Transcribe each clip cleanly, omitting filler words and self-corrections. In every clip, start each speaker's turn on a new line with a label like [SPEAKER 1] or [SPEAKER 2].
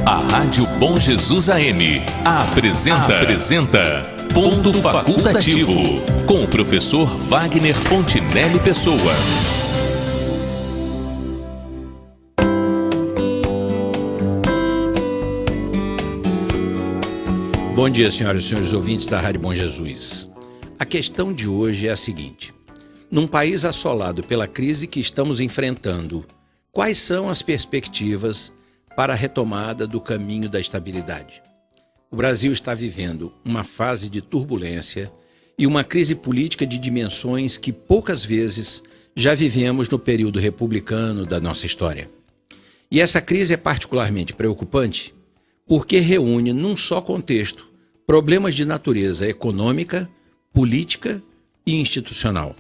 [SPEAKER 1] A Rádio Bom Jesus AM apresenta Ponto Facultativo, com o professor Wagner Fontinelli Pessoa.
[SPEAKER 2] Bom dia, senhoras e senhores ouvintes da Rádio Bom Jesus. A questão de hoje é a seguinte: num país assolado pela crise que estamos enfrentando, quais são as perspectivas para a retomada do caminho da estabilidade? O Brasil está vivendo uma fase de turbulência e uma crise política de dimensões que poucas vezes já vivemos no período republicano da nossa história. E essa crise é particularmente preocupante porque reúne num só contexto problemas de natureza econômica, política e institucional.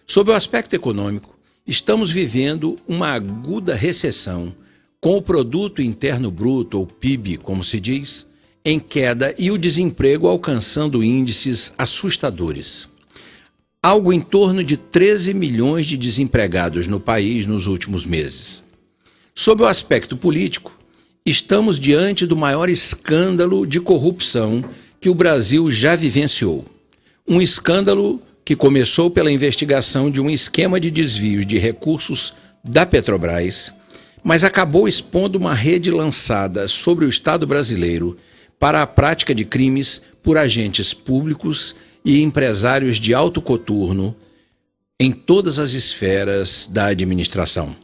[SPEAKER 2] Sob o aspecto econômico, estamos vivendo uma aguda recessão com o Produto Interno Bruto, ou PIB, como se diz, em queda e o desemprego alcançando índices assustadores. Algo em torno de 13 milhões de desempregados no país nos últimos meses. Sob o aspecto político, estamos diante do maior escândalo de corrupção que o Brasil já vivenciou. Um escândalo que começou pela investigação de um esquema de desvios de recursos da Petrobras, mas acabou expondo uma rede lançada sobre o Estado brasileiro para a prática de crimes por agentes públicos e empresários de alto coturno em todas as esferas da administração.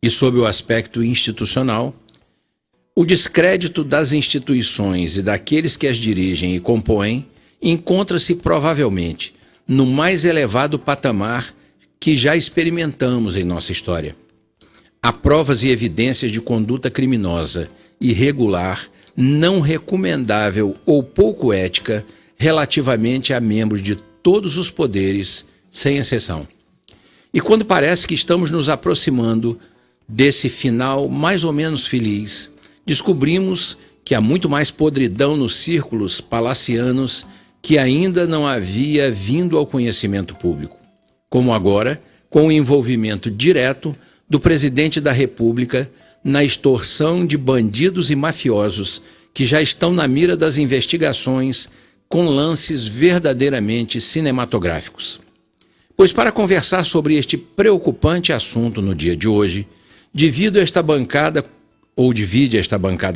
[SPEAKER 2] E sob o aspecto institucional, o descrédito das instituições e daqueles que as dirigem e compõem encontra-se provavelmente no mais elevado patamar que já experimentamos em nossa história. Há provas e evidências de conduta criminosa, irregular, não recomendável ou pouco ética relativamente a membros de todos os poderes, sem exceção. E quando parece que estamos nos aproximando desse final mais ou menos feliz, descobrimos que há muito mais podridão nos círculos palacianos que ainda não havia vindo ao conhecimento público, como agora com o envolvimento direto do presidente da República na extorsão de bandidos e mafiosos que já estão na mira das investigações com lances verdadeiramente cinematográficos. Pois para conversar sobre este preocupante assunto no dia de hoje, divide esta bancada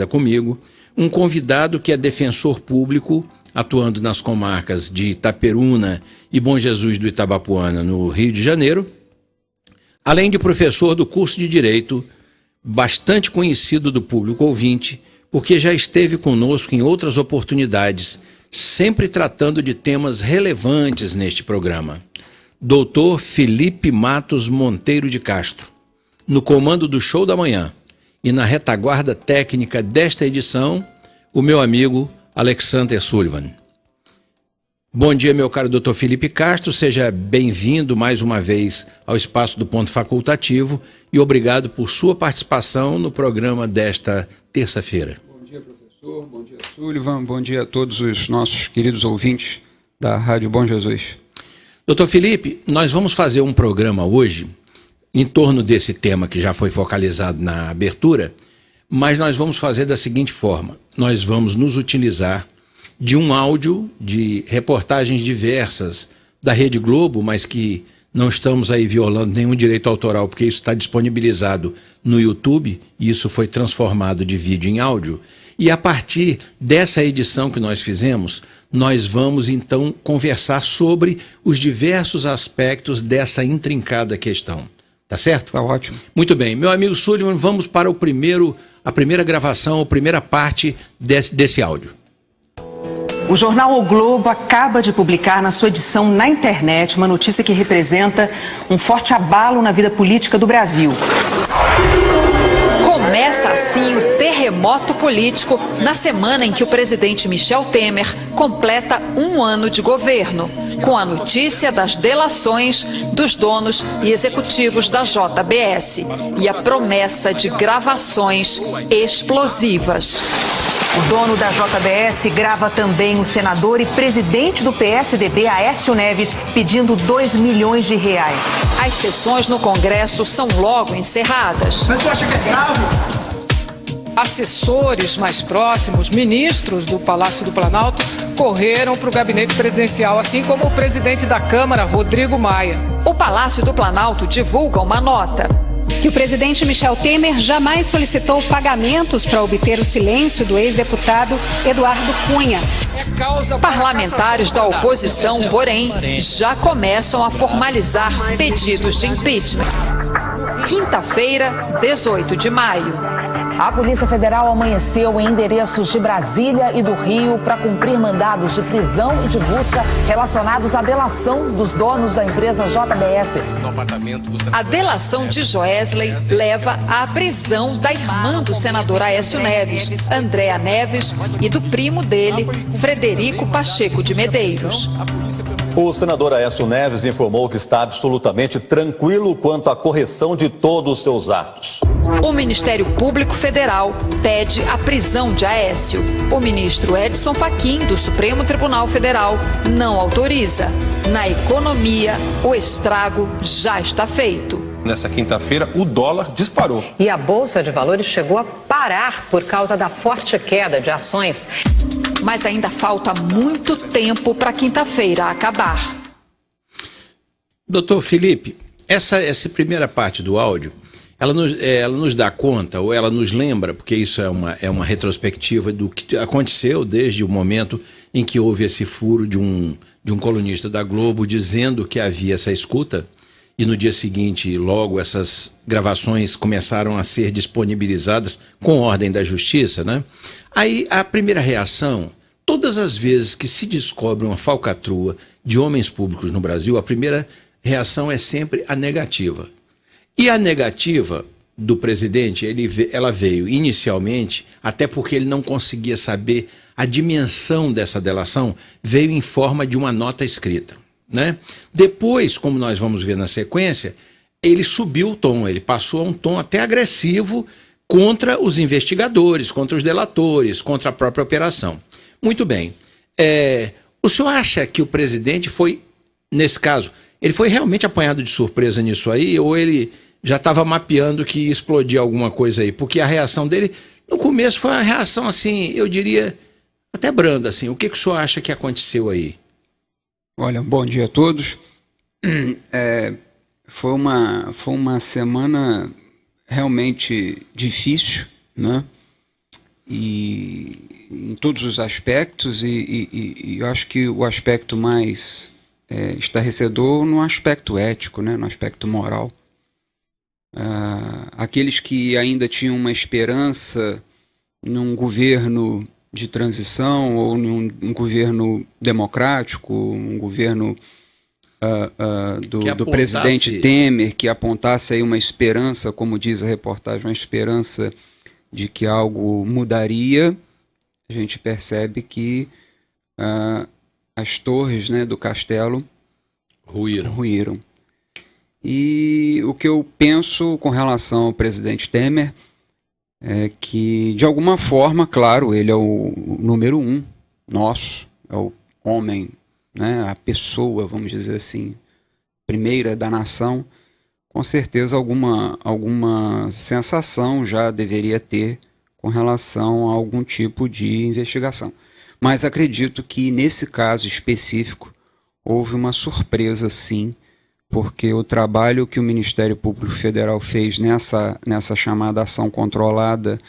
[SPEAKER 2] comigo um convidado que é defensor público, atuando nas comarcas de Itaperuna e Bom Jesus do Itabapoana, no Rio de Janeiro, além de professor do curso de Direito, bastante conhecido do público ouvinte, porque já esteve conosco em outras oportunidades, sempre tratando de temas relevantes neste programa. Doutor Felipe Matos Monteiro de Castro, no comando do Show da Manhã, e na retaguarda técnica desta edição, o meu amigo Alexander Sullivan. Bom dia, meu caro doutor Felipe Castro, seja bem-vindo mais uma vez ao espaço do Ponto Facultativo e obrigado por sua participação no programa desta terça-feira.
[SPEAKER 3] Bom dia, professor, bom dia, Sullivan, bom dia a todos os nossos queridos ouvintes da Rádio Bom Jesus.
[SPEAKER 2] Doutor Felipe, nós vamos fazer um programa hoje em torno desse tema que já foi focalizado na abertura, mas nós vamos fazer da seguinte forma: nós vamos nos utilizar de um áudio de reportagens diversas da Rede Globo, mas que não estamos aí violando nenhum direito autoral, porque isso está disponibilizado no YouTube e isso foi transformado de vídeo em áudio. E a partir dessa edição que nós fizemos, nós vamos então conversar sobre os diversos aspectos dessa intrincada questão. Tá certo?
[SPEAKER 3] Tá ótimo.
[SPEAKER 2] Muito bem. Meu amigo Sullivan, vamos para a primeira gravação, a primeira parte desse áudio.
[SPEAKER 4] O jornal O Globo acaba de publicar na sua edição na internet uma notícia que representa um forte abalo na vida política do Brasil.
[SPEAKER 5] Começa assim o terremoto político na semana em que o presidente Michel Temer completa um ano de governo, com a notícia das delações dos donos e executivos da JBS e a promessa de gravações explosivas.
[SPEAKER 4] O dono da JBS grava também o senador e presidente do PSDB, Aécio Neves, pedindo R$2 milhões.
[SPEAKER 5] As sessões no Congresso são logo encerradas.
[SPEAKER 6] Mas você acha que é grave? assessores mais próximos, ministros do Palácio do Planalto, correram para o gabinete presidencial, assim como o presidente da Câmara, Rodrigo Maia.
[SPEAKER 5] O Palácio do Planalto divulga uma nota.
[SPEAKER 7] Que o presidente Michel Temer jamais solicitou pagamentos para obter o silêncio do ex-deputado Eduardo Cunha.
[SPEAKER 5] Parlamentares da oposição, porém, já começam a formalizar pedidos de impeachment. Quinta-feira, 18 de maio.
[SPEAKER 8] A Polícia Federal amanheceu em endereços de Brasília e do Rio para cumprir mandados de prisão e de busca relacionados à delação dos donos da empresa JBS.
[SPEAKER 5] A delação de Joesley leva à prisão da irmã do senador Aécio Neves, Andréa Neves, e do primo dele, Frederico Pacheco de Medeiros.
[SPEAKER 9] O senador Aécio Neves informou que está absolutamente tranquilo quanto à correção de todos os seus atos.
[SPEAKER 5] O Ministério Público Federal pede a prisão de Aécio. O ministro Edson Fachin, do Supremo Tribunal Federal, não autoriza. Na economia, o estrago já está feito.
[SPEAKER 10] Nessa quinta-feira, o dólar disparou.
[SPEAKER 8] E a Bolsa de Valores chegou a parar por causa da forte queda de ações.
[SPEAKER 5] Mas ainda falta muito tempo para quinta-feira acabar.
[SPEAKER 2] Doutor Felipe, essa primeira parte do áudio, ela nos dá conta, ou ela nos lembra, porque isso é uma retrospectiva do que aconteceu desde o momento em que houve esse furo de um colunista da Globo dizendo que havia essa escuta, e no dia seguinte, logo, essas gravações começaram a ser disponibilizadas com ordem da justiça, né? Aí a primeira reação, todas as vezes que se descobre uma falcatrua de homens públicos no Brasil, a primeira reação é sempre a negativa. E a negativa do presidente, ela veio inicialmente, até porque ele não conseguia saber a dimensão dessa delação, veio em forma de uma nota escrita, né? Depois, como nós vamos ver na sequência, ele subiu o tom, ele passou a um tom até agressivo contra os investigadores, contra os delatores, contra a própria operação. Muito bem. O senhor acha que o presidente foi, nesse caso, ele foi realmente apanhado de surpresa nisso aí, ou ele já estava mapeando que ia explodir alguma coisa aí? Porque a reação dele, no começo, foi uma reação assim, eu diria, até branda, assim. O que o senhor acha que aconteceu aí?
[SPEAKER 3] Olha, bom dia a todos. Foi uma semana realmente difícil, né? E em todos os aspectos, e eu acho que o aspecto mais estarrecedor no aspecto ético, né? No aspecto moral. Aqueles que ainda tinham uma esperança num governo de transição ou num governo democrático, um governo do presidente Temer, que apontasse aí uma esperança, como diz a reportagem, uma esperança de que algo mudaria, a gente percebe que as torres, né, do castelo ruíram. E o que eu penso com relação ao presidente Temer é que, de alguma forma, claro, ele é o número 1 nosso, é o homem, né, a pessoa, vamos dizer assim, primeira da nação. Com certeza alguma sensação já deveria ter com relação a algum tipo de investigação. Mas acredito que, nesse caso específico, houve uma surpresa, sim, porque o trabalho que o Ministério Público Federal fez nessa chamada ação controlada,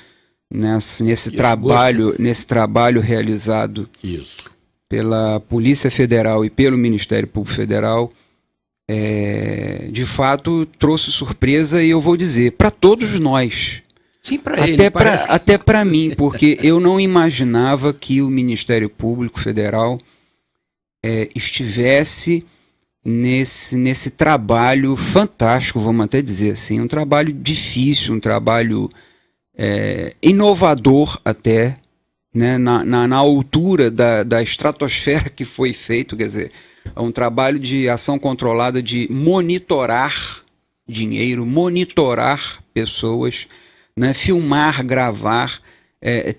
[SPEAKER 3] nesse trabalho realizado pela Polícia Federal e pelo Ministério Público Federal, de fato trouxe surpresa, e eu vou dizer, para todos nós.
[SPEAKER 2] Sim, para ele.
[SPEAKER 3] Até para mim, porque eu não imaginava que o Ministério Público Federal estivesse nesse trabalho fantástico, vamos até dizer assim, um trabalho difícil, um trabalho inovador até, né, na altura da estratosfera que foi feito, quer dizer, é um trabalho de ação controlada de monitorar dinheiro, monitorar pessoas, né, filmar, gravar,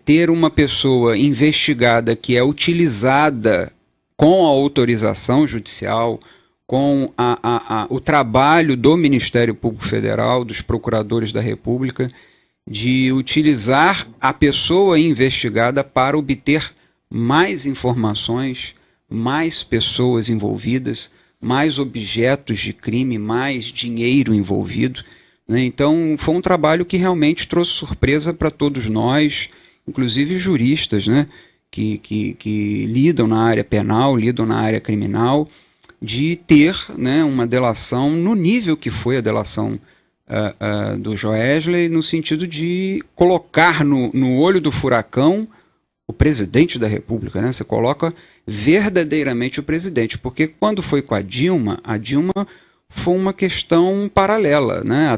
[SPEAKER 3] ter uma pessoa investigada que é utilizada com a autorização judicial, com o trabalho do Ministério Público Federal, dos procuradores da República, de utilizar a pessoa investigada para obter mais informações, mais pessoas envolvidas, mais objetos de crime, mais dinheiro envolvido, né? Então, foi um trabalho que realmente trouxe surpresa para todos nós, inclusive juristas, né? Que lidam na área penal, lidam na área criminal, de ter, né, uma delação no nível que foi a delação do Joesley, no sentido de colocar no olho do furacão o presidente da República, né? Você coloca verdadeiramente o presidente, porque quando foi com a Dilma foi uma questão paralela, né?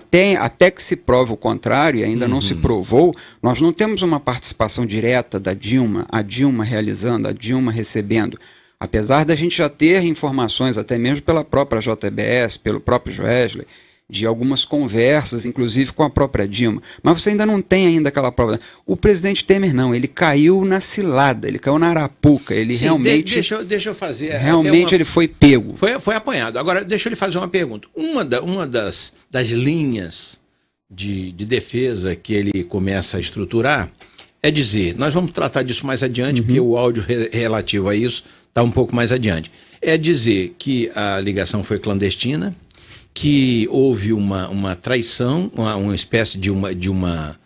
[SPEAKER 3] Até que se prove o contrário, e ainda não se provou, nós não temos uma participação direta da Dilma, a Dilma realizando, a Dilma recebendo. Apesar da gente já ter informações, até mesmo pela própria JBS, pelo próprio Joesley, de algumas conversas, inclusive com a própria Dilma. Mas você ainda não tem ainda aquela prova. O presidente Temer não, ele caiu na cilada, ele caiu na arapuca, ele Sim, realmente...
[SPEAKER 2] Deixa eu fazer...
[SPEAKER 3] Realmente ele foi pego.
[SPEAKER 2] Foi apanhado. Agora, deixa eu lhe fazer uma pergunta. Uma das linhas de defesa que ele começa a estruturar é dizer, nós vamos tratar disso mais adiante, porque o áudio relativo a isso está um pouco mais adiante, é dizer que a ligação foi clandestina, que houve uma traição, uma espécie de uma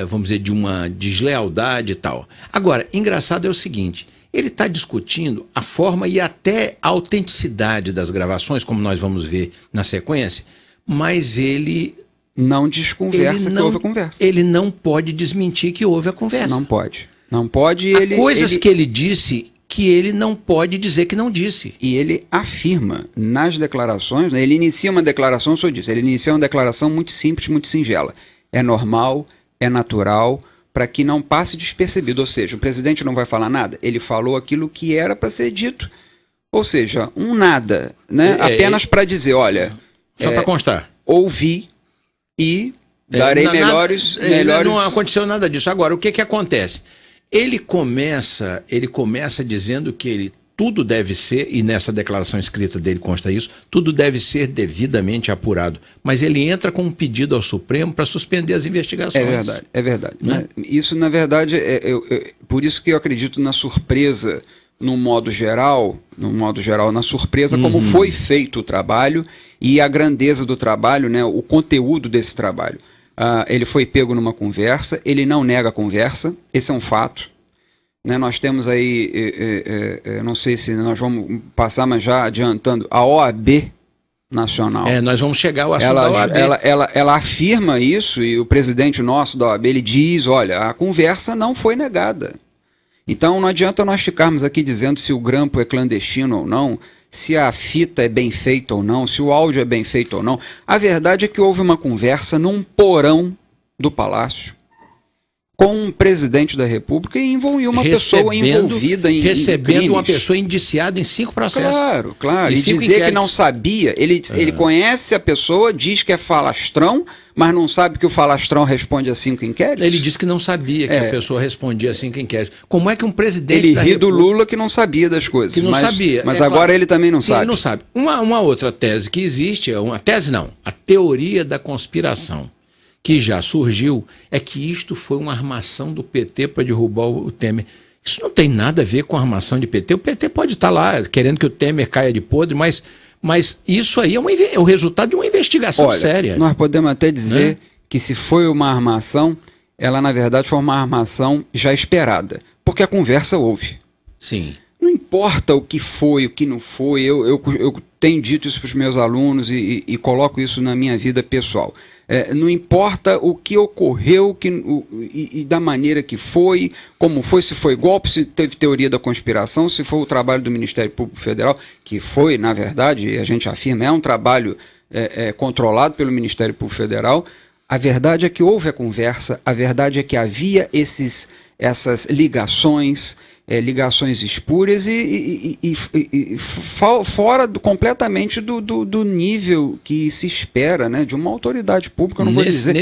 [SPEAKER 2] vamos dizer, de uma deslealdade e tal. Agora, engraçado é o seguinte, ele está discutindo a forma e até a autenticidade das gravações, como nós vamos ver na sequência, mas ele...
[SPEAKER 3] Não desconversa que houve a conversa.
[SPEAKER 2] Ele não pode desmentir que houve a conversa.
[SPEAKER 3] Não pode. Não pode.
[SPEAKER 2] Há coisas que ele disse... que ele não pode dizer que não disse.
[SPEAKER 3] E ele afirma nas declarações, né, ele inicia uma declaração, só disso, ele inicia uma declaração muito simples, muito singela. É normal, é natural, para que não passe despercebido. Ou seja, o presidente não vai falar nada, ele falou aquilo que era para ser dito. Ou seja, um nada, né? Apenas para dizer, olha...
[SPEAKER 2] Só para constar.
[SPEAKER 3] Ouvi e darei melhores...
[SPEAKER 2] Não aconteceu nada disso. Agora, o que acontece? Ele começa dizendo que tudo deve ser, e nessa declaração escrita dele consta isso, tudo deve ser devidamente apurado. Mas ele entra com um pedido ao Supremo para suspender as investigações.
[SPEAKER 3] É verdade. Né? Isso, na verdade, por isso que eu acredito na surpresa, no modo geral, na surpresa, como foi feito o trabalho e a grandeza do trabalho, né, o conteúdo desse trabalho. Ele foi pego numa conversa, ele não nega a conversa, esse é um fato. Né, nós temos aí, não sei se nós vamos passar, mas já adiantando, a OAB Nacional.
[SPEAKER 2] Nós vamos chegar ao assunto da OAB.
[SPEAKER 3] Ela afirma isso, e o presidente nosso da OAB, ele diz, olha, a conversa não foi negada. Então não adianta nós ficarmos aqui dizendo se o grampo é clandestino ou não, se a fita é bem feita ou não, se o áudio é bem feito ou não. A verdade é que houve uma conversa num porão do Palácio com um presidente da República e uma pessoa envolvida em
[SPEAKER 2] recebendo uma pessoa indiciada em 5 processos.
[SPEAKER 3] Claro. E dizer que não sabia, ele conhece a pessoa, diz que é falastrão, mas não sabe que o falastrão responde a 5 inquéritos?
[SPEAKER 2] Ele disse que não sabia que a pessoa respondia a 5 inquéritos. Como é que um presidente
[SPEAKER 3] da República... Ele ri do Lula que não sabia das coisas.
[SPEAKER 2] Que não sabia.
[SPEAKER 3] Mas agora ele também não sabe.
[SPEAKER 2] Ele não sabe. Uma outra tese que existe, a teoria da conspiração, que já surgiu, é que isto foi uma armação do PT para derrubar o Temer. Isso não tem nada a ver com a armação de PT. O PT pode estar lá querendo que o Temer caia de podre, mas isso aí é o resultado de uma investigação séria.
[SPEAKER 3] Nós podemos até dizer que se foi uma armação, ela na verdade foi uma armação já esperada, porque a conversa houve.
[SPEAKER 2] Sim.
[SPEAKER 3] Não importa o que foi, o que não foi, eu tenho dito isso para os meus alunos e coloco isso na minha vida pessoal. Não importa o que ocorreu e da maneira que foi, como foi, se foi golpe, se teve teoria da conspiração, se foi o trabalho do Ministério Público Federal, que foi, na verdade, a gente afirma, é um trabalho controlado pelo Ministério Público Federal. A verdade é que houve a conversa, a verdade é que havia essas ligações espúrias e fora completamente do nível que se espera, né, de uma autoridade pública, não vou dizer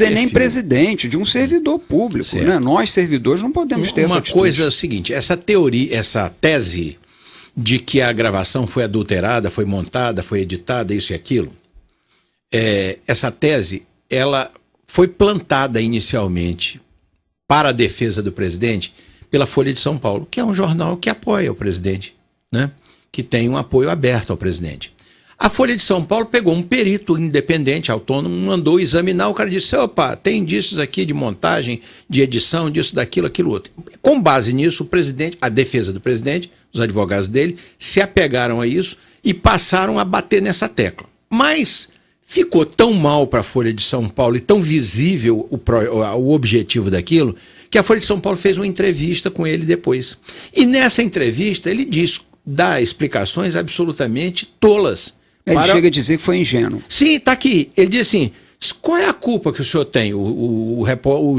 [SPEAKER 3] nem presidente, de um servidor público. Né? Nós, servidores, não podemos ter essa atitude.
[SPEAKER 2] Uma coisa é o seguinte, essa tese de que a gravação foi adulterada, foi montada, foi editada, isso e aquilo, essa tese, ela foi plantada inicialmente para a defesa do presidente pela Folha de São Paulo, que é um jornal que apoia o presidente, né? Que tem um apoio aberto ao presidente. A Folha de São Paulo pegou um perito independente, autônomo, mandou examinar, o cara disse, opa, tem indícios aqui de montagem, de edição, disso, daquilo, aquilo outro. Com base nisso, o presidente, a defesa do presidente, os advogados dele, se apegaram a isso e passaram a bater nessa tecla. Mas ficou tão mal para a Folha de São Paulo e tão visível o objetivo daquilo, que a Folha de São Paulo fez uma entrevista com ele depois. E nessa entrevista ele dá explicações absolutamente tolas.
[SPEAKER 3] Ele chega a dizer que foi ingênuo.
[SPEAKER 2] Sim, está aqui. Ele diz assim, qual é a culpa que o senhor tem, o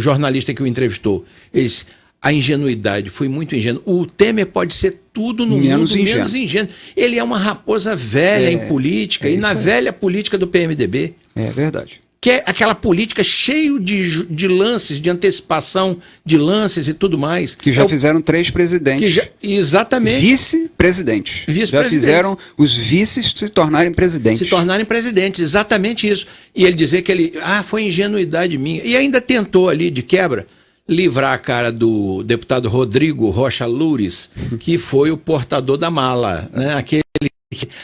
[SPEAKER 2] jornalista que o entrevistou? Ele disse, a ingenuidade, foi muito ingênuo. O Temer pode ser tudo no
[SPEAKER 3] menos
[SPEAKER 2] mundo
[SPEAKER 3] ingênuo.
[SPEAKER 2] Menos ingênuo. Ele é uma raposa velha em política, e na velha política do PMDB.
[SPEAKER 3] É verdade.
[SPEAKER 2] Que é aquela política cheio de lances, de antecipação de lances e tudo mais.
[SPEAKER 3] Que já fizeram 3 presidentes.
[SPEAKER 2] Exatamente.
[SPEAKER 3] Vice-presidentes. Já fizeram os vices se tornarem presidentes.
[SPEAKER 2] Se tornarem presidentes, exatamente isso. E ele dizer que foi ingenuidade minha. E ainda tentou ali, de quebra, livrar a cara do deputado Rodrigo Rocha Loures, que foi o portador da mala, né?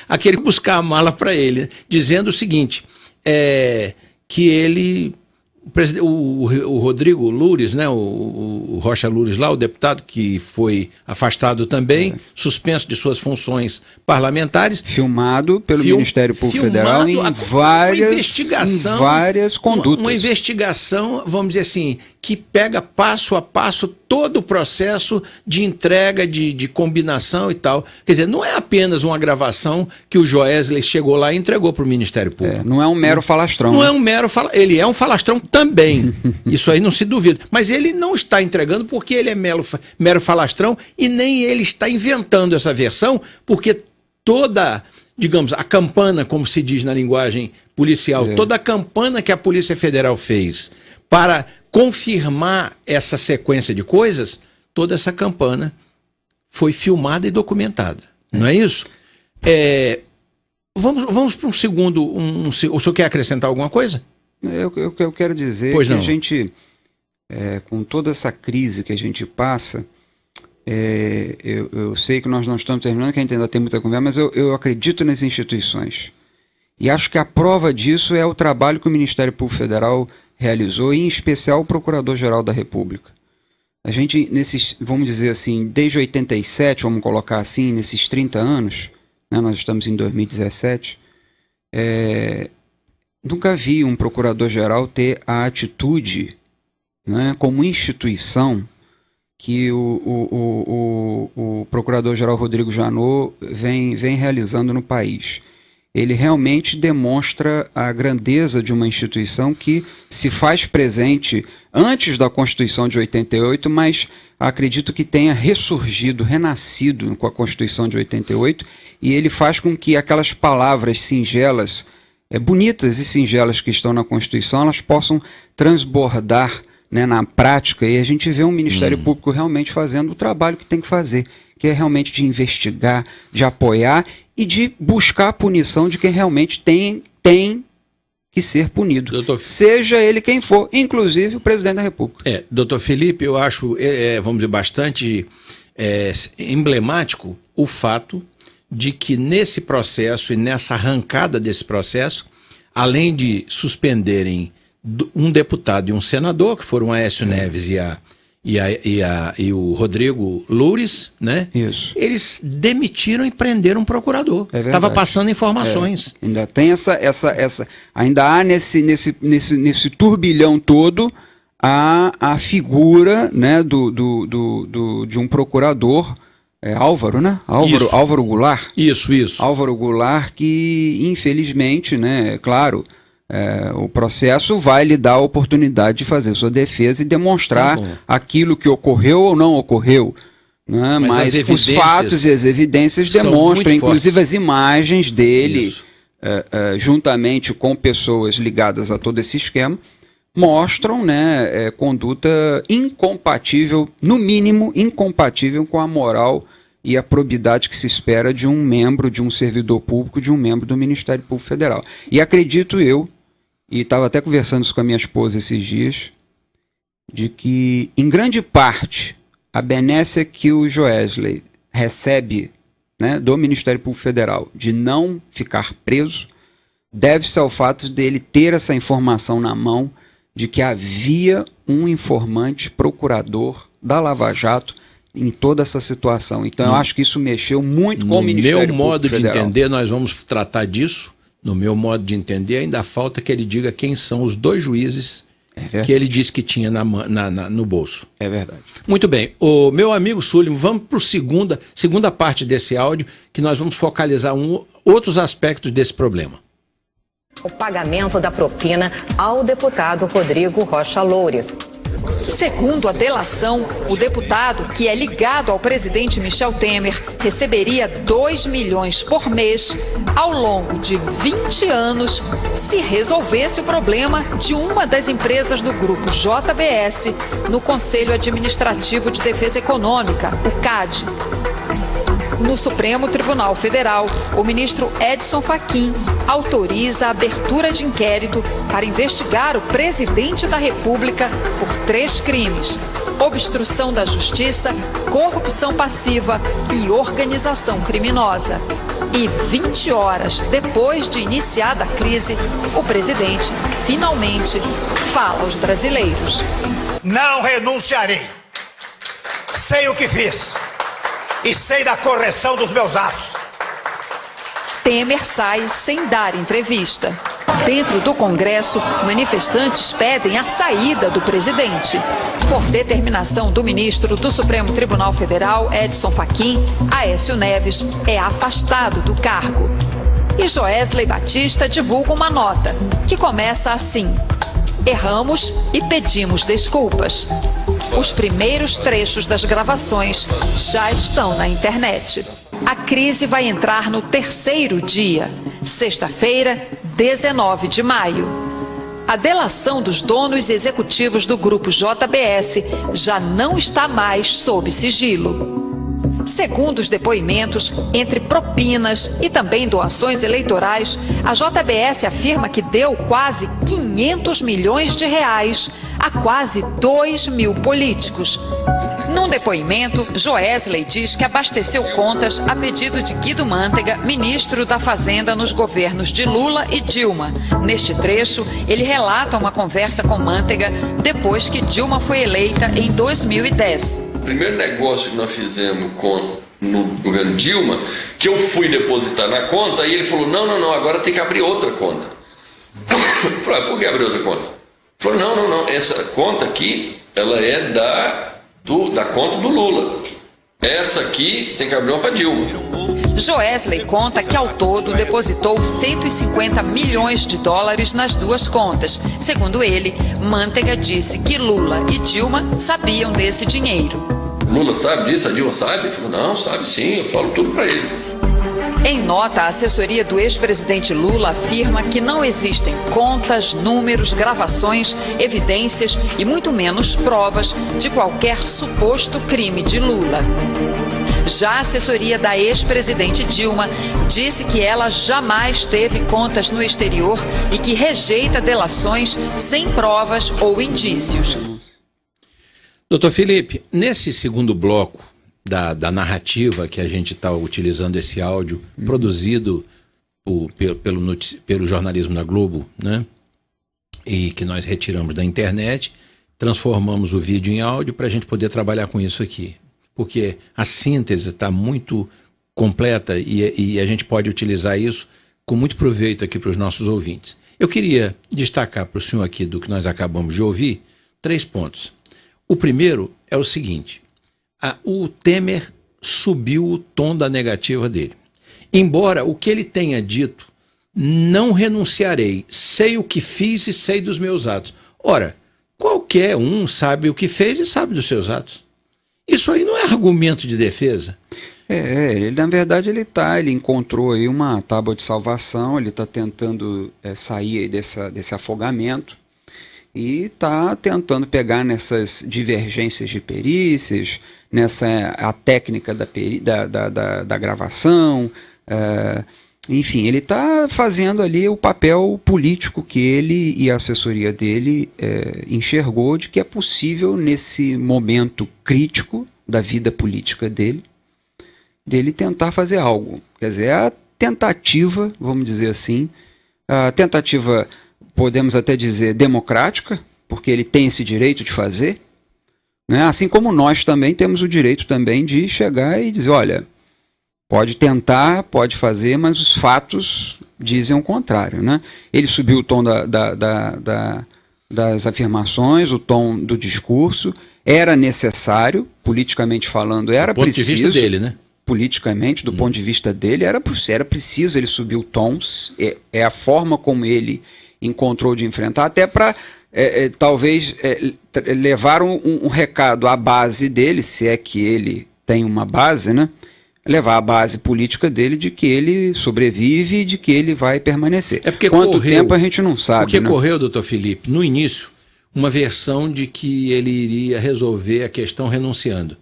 [SPEAKER 2] Aquele buscar a mala para ele, dizendo o seguinte, que ele, o Rodrigo Loures, né, o Rocha Loures lá, o deputado que foi afastado também, suspenso de suas funções parlamentares.
[SPEAKER 3] Filmado pelo Ministério Público Federal em várias condutas.
[SPEAKER 2] Uma investigação, vamos dizer assim, que pega passo a passo todo o processo de entrega, de combinação e tal. Quer dizer, não é apenas uma gravação que o Joesley chegou lá e entregou para o Ministério Público.
[SPEAKER 3] Não é um mero falastrão.
[SPEAKER 2] Não é um mero falastrão. Ele é um falastrão também. Isso aí não se duvida. Mas ele não está entregando porque ele é mero falastrão e nem ele está inventando essa versão, porque toda, digamos, a campana, como se diz na linguagem policial, toda a campana que a Polícia Federal fez para confirmar essa sequência de coisas, toda essa campana foi filmada e documentada. Não é isso? Vamos para um segundo. O senhor quer acrescentar alguma coisa?
[SPEAKER 3] Eu quero dizer que a gente, com toda essa crise que a gente passa, eu sei que nós não estamos terminando, que a gente ainda tem muita conversa, mas eu acredito nas instituições. E acho que a prova disso é o trabalho que o Ministério Público Federal realizou, e em especial o Procurador-Geral da República. A gente, vamos dizer assim, desde 87, vamos colocar assim, nesses 30 anos, né, nós estamos em 2017, nunca vi um Procurador-Geral ter a atitude, né, como instituição, que o Procurador-Geral Rodrigo Janot vem realizando no país. Ele realmente demonstra a grandeza de uma instituição que se faz presente antes da Constituição de 88, mas acredito que tenha ressurgido, renascido com a Constituição de 88, e ele faz com que aquelas palavras singelas, bonitas e singelas que estão na Constituição, elas possam transbordar, né, na prática, e a gente vê um Ministério Público realmente fazendo o trabalho que tem que fazer, que é realmente de investigar, de apoiar e de buscar a punição de quem realmente tem que ser punido, seja ele quem for, inclusive o presidente da República.
[SPEAKER 2] Doutor Felipe, eu acho, vamos dizer, bastante emblemático o fato de que nesse processo e nessa arrancada desse processo, além de suspenderem um deputado e um senador, que foram a Aécio Neves e o Rodrigo Loures, né?
[SPEAKER 3] Isso.
[SPEAKER 2] Eles demitiram e prenderam um procurador. Estava passando informações.
[SPEAKER 3] Ainda tem ainda há nesse turbilhão todo a figura, né, de um procurador, Álvaro, né? Álvaro Goulart.
[SPEAKER 2] Isso.
[SPEAKER 3] Álvaro Goulart, que infelizmente, né, claro, o processo vai lhe dar a oportunidade de fazer sua defesa e demonstrar aquilo que ocorreu ou não ocorreu, né? Mas os fatos e as evidências demonstram, inclusive as imagens dele, juntamente com pessoas ligadas a todo esse esquema, mostram, né, conduta incompatível, no mínimo incompatível com a moral e a probidade que se espera de um membro, de um servidor público, de um membro do Ministério Público Federal. E acredito eu e estava até conversando isso com a minha esposa esses dias, de que, em grande parte, a benécia que o Joesley recebe, né, do Ministério Público Federal de não ficar preso deve-se ao fato dele ter essa informação na mão de que havia um informante procurador da Lava Jato em toda essa situação. Então eu acho que isso mexeu muito com o Ministério Público Federal. No meu modo de entender,
[SPEAKER 2] nós vamos tratar disso. No meu modo de entender, ainda falta que ele diga quem são os 2 juízes que ele disse que tinha no bolso.
[SPEAKER 3] É verdade.
[SPEAKER 2] Muito bem. O meu amigo Sullivan, vamos para a segunda parte desse áudio, que nós vamos focalizar outros aspectos desse problema.
[SPEAKER 8] O pagamento da propina ao deputado Rodrigo Rocha Loures.
[SPEAKER 5] Segundo a delação, o deputado, que é ligado ao presidente Michel Temer, receberia 2 milhões por mês ao longo de 20 anos se resolvesse o problema de uma das empresas do grupo JBS no Conselho Administrativo de Defesa Econômica, o CAD. No Supremo Tribunal Federal, o ministro Edson Fachin autoriza a abertura de inquérito para investigar o presidente da República por 3 crimes: obstrução da justiça, corrupção passiva e organização criminosa. E 20 horas depois de iniciada a crise, o presidente finalmente fala aos brasileiros.
[SPEAKER 11] Não renunciarei. Sei o que fiz. E sei da correção dos meus atos.
[SPEAKER 5] Temer sai sem dar entrevista. Dentro do Congresso, manifestantes pedem a saída do presidente. Por determinação do ministro do Supremo Tribunal Federal, Edson Fachin, Aécio Neves é afastado do cargo. E Joesley Batista divulga uma nota, que começa assim: erramos e pedimos desculpas. Os primeiros trechos das gravações já estão na internet. A crise vai entrar no 3º dia, sexta-feira, 19 de maio. A delação dos donos executivos do grupo JBS já não está mais sob sigilo. Segundo os depoimentos, entre propinas e também doações eleitorais, a JBS afirma que deu quase 500 milhões de reais a quase 2 mil políticos. Num depoimento, Joesley diz que abasteceu contas a pedido de Guido Mantega, ministro da Fazenda nos governos de Lula e Dilma. Neste trecho, ele relata uma conversa com Mantega depois que Dilma foi eleita em 2010.
[SPEAKER 12] O primeiro negócio que nós fizemos no governo Dilma, que eu fui depositar na conta, e ele falou, não, agora tem que abrir outra conta. Eu falei, por que abrir outra conta? Ele falou, não, essa conta aqui, ela é da conta do Lula. Essa aqui tem que abrir uma para Dilma.
[SPEAKER 5] Joesley conta que ao todo depositou 150 milhões de dólares nas 2 contas. Segundo ele, Mantega disse que Lula e Dilma sabiam desse dinheiro.
[SPEAKER 12] Lula sabe disso? A Dilma sabe? Ele falou, não, sabe sim, eu falo tudo para eles.
[SPEAKER 5] Em nota, a assessoria do ex-presidente Lula afirma que não existem contas, números, gravações, evidências e muito menos provas de qualquer suposto crime de Lula. Já a assessoria da ex-presidente Dilma disse que ela jamais teve contas no exterior e que rejeita delações sem provas ou indícios.
[SPEAKER 2] Doutor Felipe, nesse segundo bloco da narrativa que a gente está utilizando esse áudio, produzido pelo jornalismo da Globo, né? E que nós retiramos da internet, transformamos o vídeo em áudio para a gente poder trabalhar com isso aqui. Porque a síntese está muito completa e a gente pode utilizar isso com muito proveito aqui para os nossos ouvintes. Eu queria destacar para o senhor aqui do que nós acabamos de ouvir 3 pontos. O primeiro é o seguinte: o Temer subiu o tom da negativa dele. Embora o que ele tenha dito, não renunciarei, sei o que fiz e sei dos meus atos. Ora, qualquer um sabe o que fez e sabe dos seus atos. Isso aí não é argumento de defesa?
[SPEAKER 3] Ele, na verdade ele encontrou aí uma tábua de salvação, ele está tentando sair desse afogamento e está tentando pegar nessas divergências de perícias, a técnica da gravação, Enfim, ele está fazendo ali o papel político que ele e a assessoria dele enxergou de que é possível, nesse momento crítico da vida política dele tentar fazer algo. Quer dizer, a tentativa, vamos dizer assim, a tentativa, podemos até dizer, democrática, porque ele tem esse direito de fazer, né? Assim como nós também temos o direito também de chegar e dizer, olha, pode tentar, pode fazer, mas os fatos dizem o contrário, né? Ele subiu o tom das afirmações, o tom do discurso, era necessário, politicamente falando, era preciso. Do ponto de vista dele, né? Politicamente, do ponto de vista dele, era preciso ele subir o tom, é a forma como ele encontrou de enfrentar, até para talvez levar um recado à base dele, se é que ele tem uma base, né? Levar a base política dele de que ele sobrevive e de que ele vai permanecer. Quanto tempo a gente não sabe.
[SPEAKER 2] Porque correu, doutor Felipe, no início, uma versão de que ele iria resolver a questão renunciando.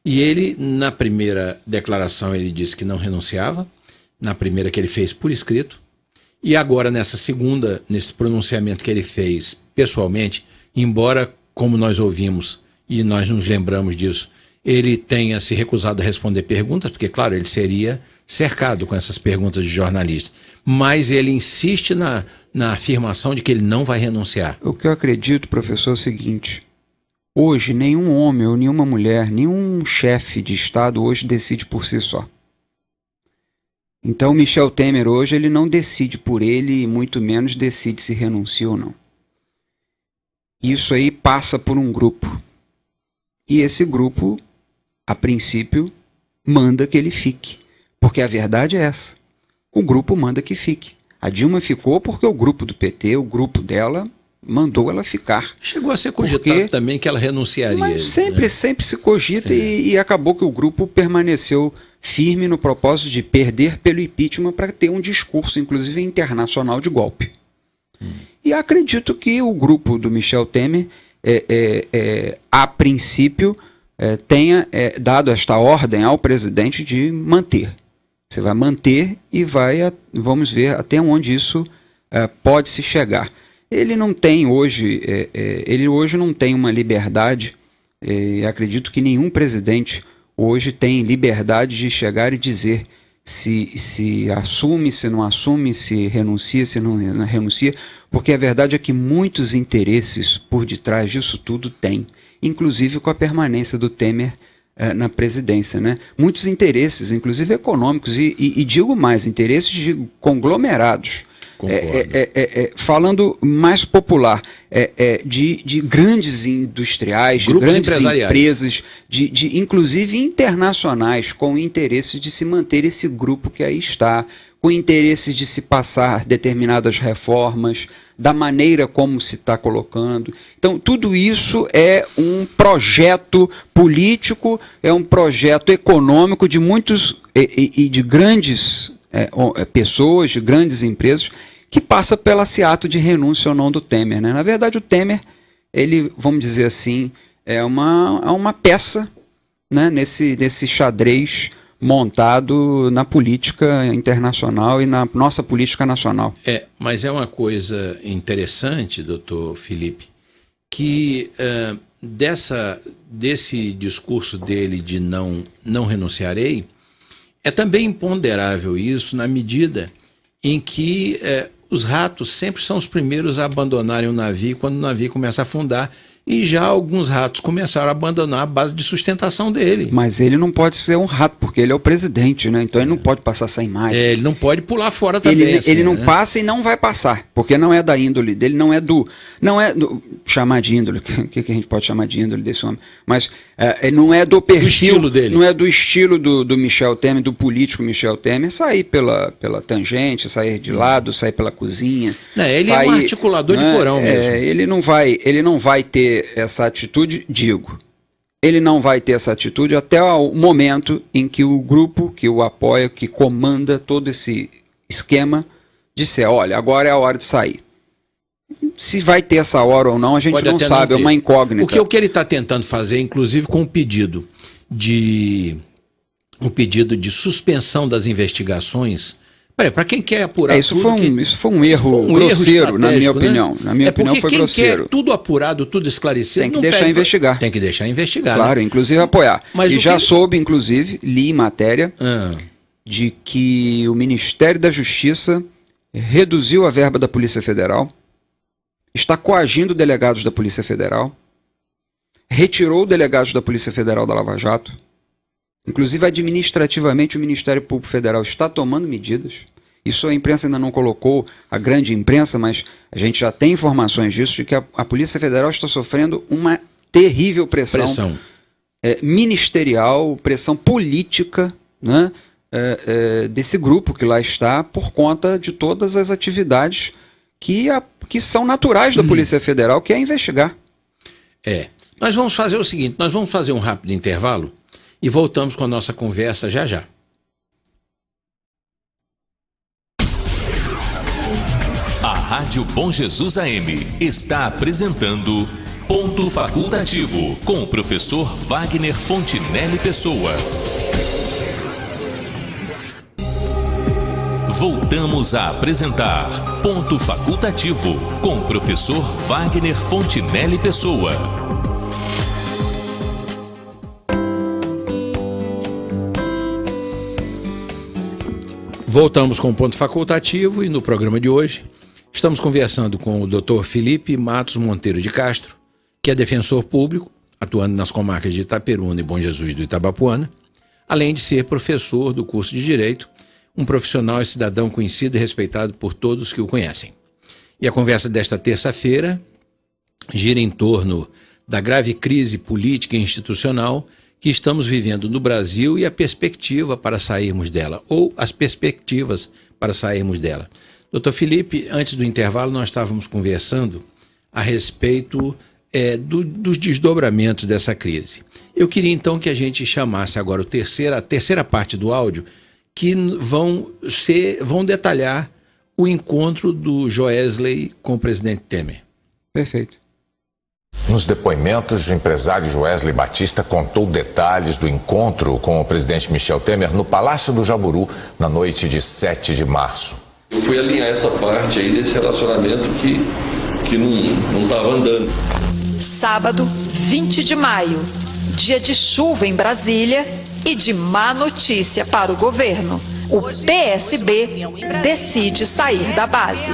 [SPEAKER 2] E ele, na primeira declaração, ele disse que não renunciava, na primeira que ele fez por escrito, e agora nessa segunda, nesse pronunciamento que ele fez pessoalmente, embora, como nós ouvimos, e nós nos lembramos disso, ele tenha se recusado a responder perguntas, porque, claro, ele seria cercado com essas perguntas de jornalistas. Mas ele insiste na afirmação de que ele não vai renunciar.
[SPEAKER 3] O que eu acredito, professor, é o seguinte: hoje, nenhum homem ou nenhuma mulher, nenhum chefe de Estado hoje decide por si só. Então, Michel Temer hoje, ele não decide por ele e muito menos decide se renuncia ou não. Isso aí passa por um grupo. E esse grupo, a princípio, manda que ele fique. Porque a verdade é essa. O grupo manda que fique. A Dilma ficou porque o grupo do PT, o grupo dela, mandou ela ficar.
[SPEAKER 2] Chegou a ser cogitado também que ela renunciaria.
[SPEAKER 3] Mas sempre se cogita e acabou que o grupo permaneceu firme no propósito de perder pelo impeachment para ter um discurso, inclusive internacional, de golpe. E acredito que o grupo do Michel Temer, a princípio, tenha dado esta ordem ao presidente de manter. Você vai manter e vamos ver até onde isso pode se chegar. Ele não tem hoje, ele hoje não tem uma liberdade, acredito que nenhum presidente hoje tem liberdade de chegar e dizer se assume, se não assume, se renuncia, se não renuncia, porque a verdade é que muitos interesses por detrás disso tudo tem, inclusive com a permanência do Temer na presidência, né? Muitos interesses, inclusive econômicos, e digo mais, interesses de conglomerados. Falando mais popular, de grandes industriais,
[SPEAKER 2] grupos
[SPEAKER 3] de grandes empresas, inclusive internacionais, com interesse de se manter esse grupo que aí está, com interesse de se passar determinadas reformas, da maneira como se está colocando. Então, tudo isso é um projeto político, é um projeto econômico de muitos e de grandes pessoas, de grandes empresas, que passa pelo esse ato de renúncia ou não do Temer, né? Na verdade, o Temer, ele, vamos dizer assim, é uma peça, né, nesse xadrez montado na política internacional e na nossa política nacional.
[SPEAKER 2] Mas é uma coisa interessante, doutor Felipe, que desse discurso dele de não renunciarei, é também imponderável isso na medida em que os ratos sempre são os primeiros a abandonarem o navio quando o navio começa a afundar, e já alguns ratos começaram a abandonar a base de sustentação dele.
[SPEAKER 3] Mas ele não pode ser um rato, porque ele é o presidente, né? Então ele não pode passar essa imagem.
[SPEAKER 2] Ele não pode pular fora também.
[SPEAKER 3] Ele não passa e não vai passar, porque não é da índole dele, não é do chamar de índole, o que a gente pode chamar de índole desse homem? Mas não é do perfil, do estilo dele. Não é do estilo do Michel Temer, do político Michel Temer, sair pela tangente, sair de lado, sair pela cozinha.
[SPEAKER 2] Ele é um articulador de porão mesmo.
[SPEAKER 3] Ele não vai ter essa atitude, ele não vai ter essa atitude até o momento em que o grupo que o apoia, que comanda todo esse esquema, disser, olha, agora é a hora de sair. Se vai ter essa hora ou não, a gente não sabe, é uma incógnita.
[SPEAKER 2] O que ele está tentando fazer, inclusive com o pedido de suspensão das investigações Para quem quer apurar
[SPEAKER 3] isso foi um erro grosseiro, na minha opinião.
[SPEAKER 2] Né?
[SPEAKER 3] Na minha opinião foi grosseiro.
[SPEAKER 2] Quer tudo apurado, tudo esclarecido,
[SPEAKER 3] tem que deixar investigar.
[SPEAKER 2] Tem que deixar investigar.
[SPEAKER 3] Claro, né? Inclusive apoiar. Mas soube, inclusive, li em matéria de que o Ministério da Justiça reduziu a verba da Polícia Federal, está coagindo delegados da Polícia Federal, retirou delegados da Polícia Federal da Lava Jato. Inclusive, administrativamente, o Ministério Público Federal está tomando medidas. Isso a imprensa ainda não colocou, a grande imprensa, mas a gente já tem informações disso, de que a Polícia Federal está sofrendo uma terrível pressão. Ministerial, pressão política, né, desse grupo que lá está, por conta de todas as atividades que são naturais da Polícia Federal, que é investigar.
[SPEAKER 2] Nós vamos fazer o seguinte, nós vamos fazer um rápido intervalo e voltamos com a nossa conversa já já.
[SPEAKER 1] A Rádio Bom Jesus AM está apresentando Ponto Facultativo, com o professor Wagner Fontinelli Pessoa. Voltamos a apresentar Ponto Facultativo, com o professor Wagner Fontinelli Pessoa.
[SPEAKER 2] Voltamos com o Ponto Facultativo e no programa de hoje estamos conversando com o Dr. Felipe Matos Monteiro de Castro, que é defensor público, atuando nas comarcas de Itaperuna e Bom Jesus do Itabapuana, além de ser professor do curso de Direito, um profissional e cidadão conhecido e respeitado por todos que o conhecem. E a conversa desta terça-feira gira em torno da grave crise política e institucional que estamos vivendo no Brasil e a perspectiva para sairmos dela, ou as perspectivas para sairmos dela. Doutor Felipe, antes do intervalo nós estávamos conversando a respeito dos desdobramentos dessa crise. Eu queria então que a gente chamasse agora a terceira parte do áudio, que vão detalhar o encontro do Joesley com o presidente Temer.
[SPEAKER 3] Perfeito.
[SPEAKER 13] Nos depoimentos, o empresário Joesley Batista contou detalhes do encontro com o presidente Michel Temer no Palácio do Jaburu na noite de 7 de março.
[SPEAKER 12] Eu fui alinhar essa parte aí desse relacionamento que não estava andando.
[SPEAKER 5] Sábado, 20 de maio, dia de chuva em Brasília e de má notícia para o governo. O PSB decide sair da base.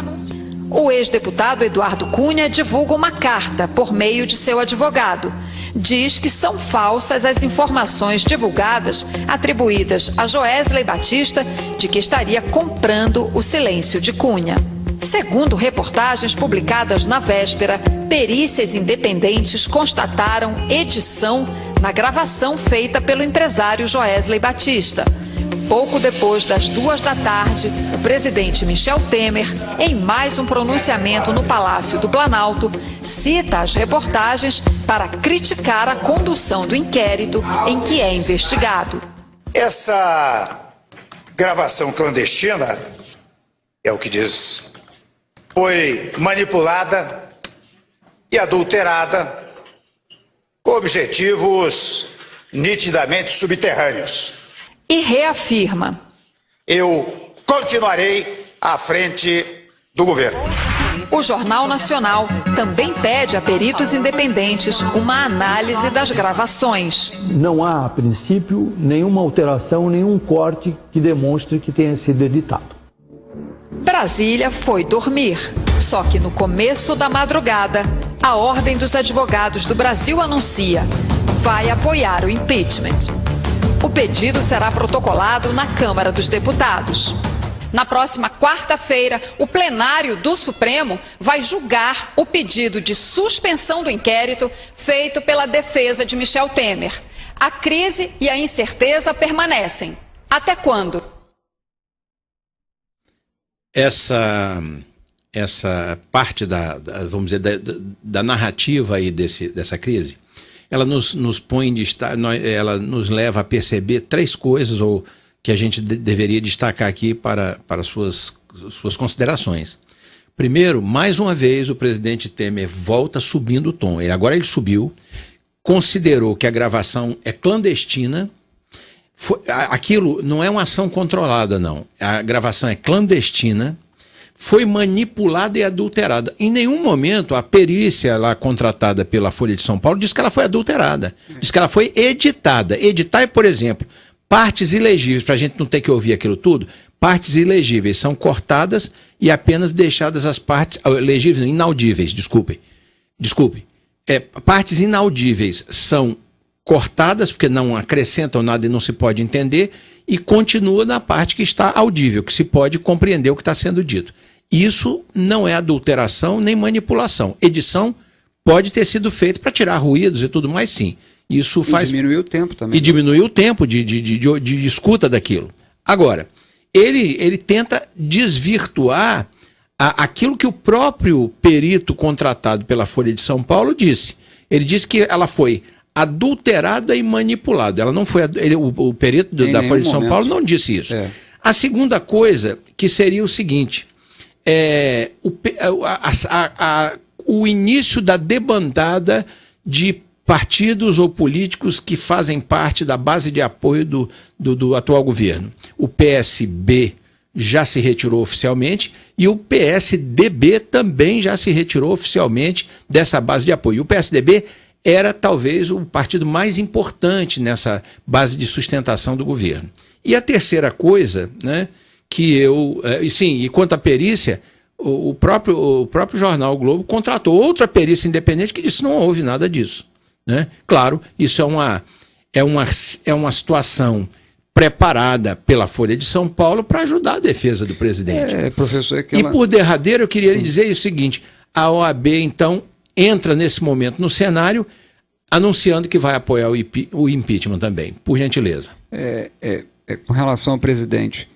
[SPEAKER 5] O ex-deputado Eduardo Cunha divulga uma carta por meio de seu advogado. Diz que são falsas as informações divulgadas atribuídas a Joesley Batista de que estaria comprando o silêncio de Cunha. Segundo reportagens publicadas na véspera, perícias independentes constataram edição na gravação feita pelo empresário Joesley Batista. Pouco depois das 14h, o presidente Michel Temer, em mais um pronunciamento no Palácio do Planalto, cita as reportagens para criticar a condução do inquérito em que é investigado.
[SPEAKER 11] Essa gravação clandestina, é o que diz, foi manipulada e adulterada com objetivos nitidamente subterrâneos.
[SPEAKER 5] E reafirma:
[SPEAKER 11] eu continuarei à frente do governo.
[SPEAKER 5] O Jornal Nacional também pede a peritos independentes uma análise das gravações.
[SPEAKER 14] Não há, a princípio, nenhuma alteração, nenhum corte que demonstre que tenha sido editado.
[SPEAKER 5] Brasília foi dormir. Só que no começo da madrugada, a Ordem dos Advogados do Brasil anuncia: vai apoiar o impeachment. O pedido será protocolado na Câmara dos Deputados. Na próxima quarta-feira, o plenário do Supremo vai julgar o pedido de suspensão do inquérito feito pela defesa de Michel Temer. A crise e a incerteza permanecem. Até quando?
[SPEAKER 2] Essa parte vamos dizer, da narrativa aí dessa crise, ela nos põe ela nos leva a perceber três coisas, ou que a gente deveria destacar aqui para suas considerações. Primeiro, mais uma vez, o presidente Temer volta subindo o tom. Agora ele subiu, considerou que a gravação é clandestina, Aquilo não é uma ação controlada, não. A gravação é clandestina, foi manipulada e adulterada. Em nenhum momento a perícia lá contratada pela Folha de São Paulo diz que ela foi adulterada. Diz que ela foi editada. Editar é, por exemplo, partes ilegíveis, para a gente não ter que ouvir aquilo tudo, partes ilegíveis são cortadas e apenas deixadas as partes legíveis, inaudíveis, desculpe. Partes inaudíveis são cortadas, porque não acrescentam nada e não se pode entender, e continua na parte que está audível, que se pode compreender o que está sendo dito. Isso não é adulteração nem manipulação. Edição pode ter sido feita para tirar ruídos e tudo mais, sim. Isso faz...
[SPEAKER 3] E diminuir o tempo também.
[SPEAKER 2] E diminuir o tempo de escuta daquilo. Agora, ele tenta desvirtuar aquilo que o próprio perito contratado pela Folha de São Paulo disse. Ele disse que ela foi adulterada e manipulada. Ela não foi. O perito da Folha de São Paulo não disse isso. A segunda coisa, que seria o seguinte: o início da debandada de partidos ou políticos que fazem parte da base de apoio do atual governo. O PSB já se retirou oficialmente e o PSDB também já se retirou oficialmente dessa base de apoio. O PSDB era talvez o partido mais importante nessa base de sustentação do governo. E a terceira coisa, né, e quanto à perícia, o próprio jornal o Globo contratou outra perícia independente que disse que não houve nada disso. Né? Claro, isso é uma situação preparada pela Folha de São Paulo para ajudar a defesa do presidente.
[SPEAKER 3] Professor,
[SPEAKER 2] E por derradeiro, eu queria lhe dizer o seguinte: a OAB, então, entra nesse momento no cenário, anunciando que vai apoiar o impeachment também, por gentileza.
[SPEAKER 3] Com relação ao presidente,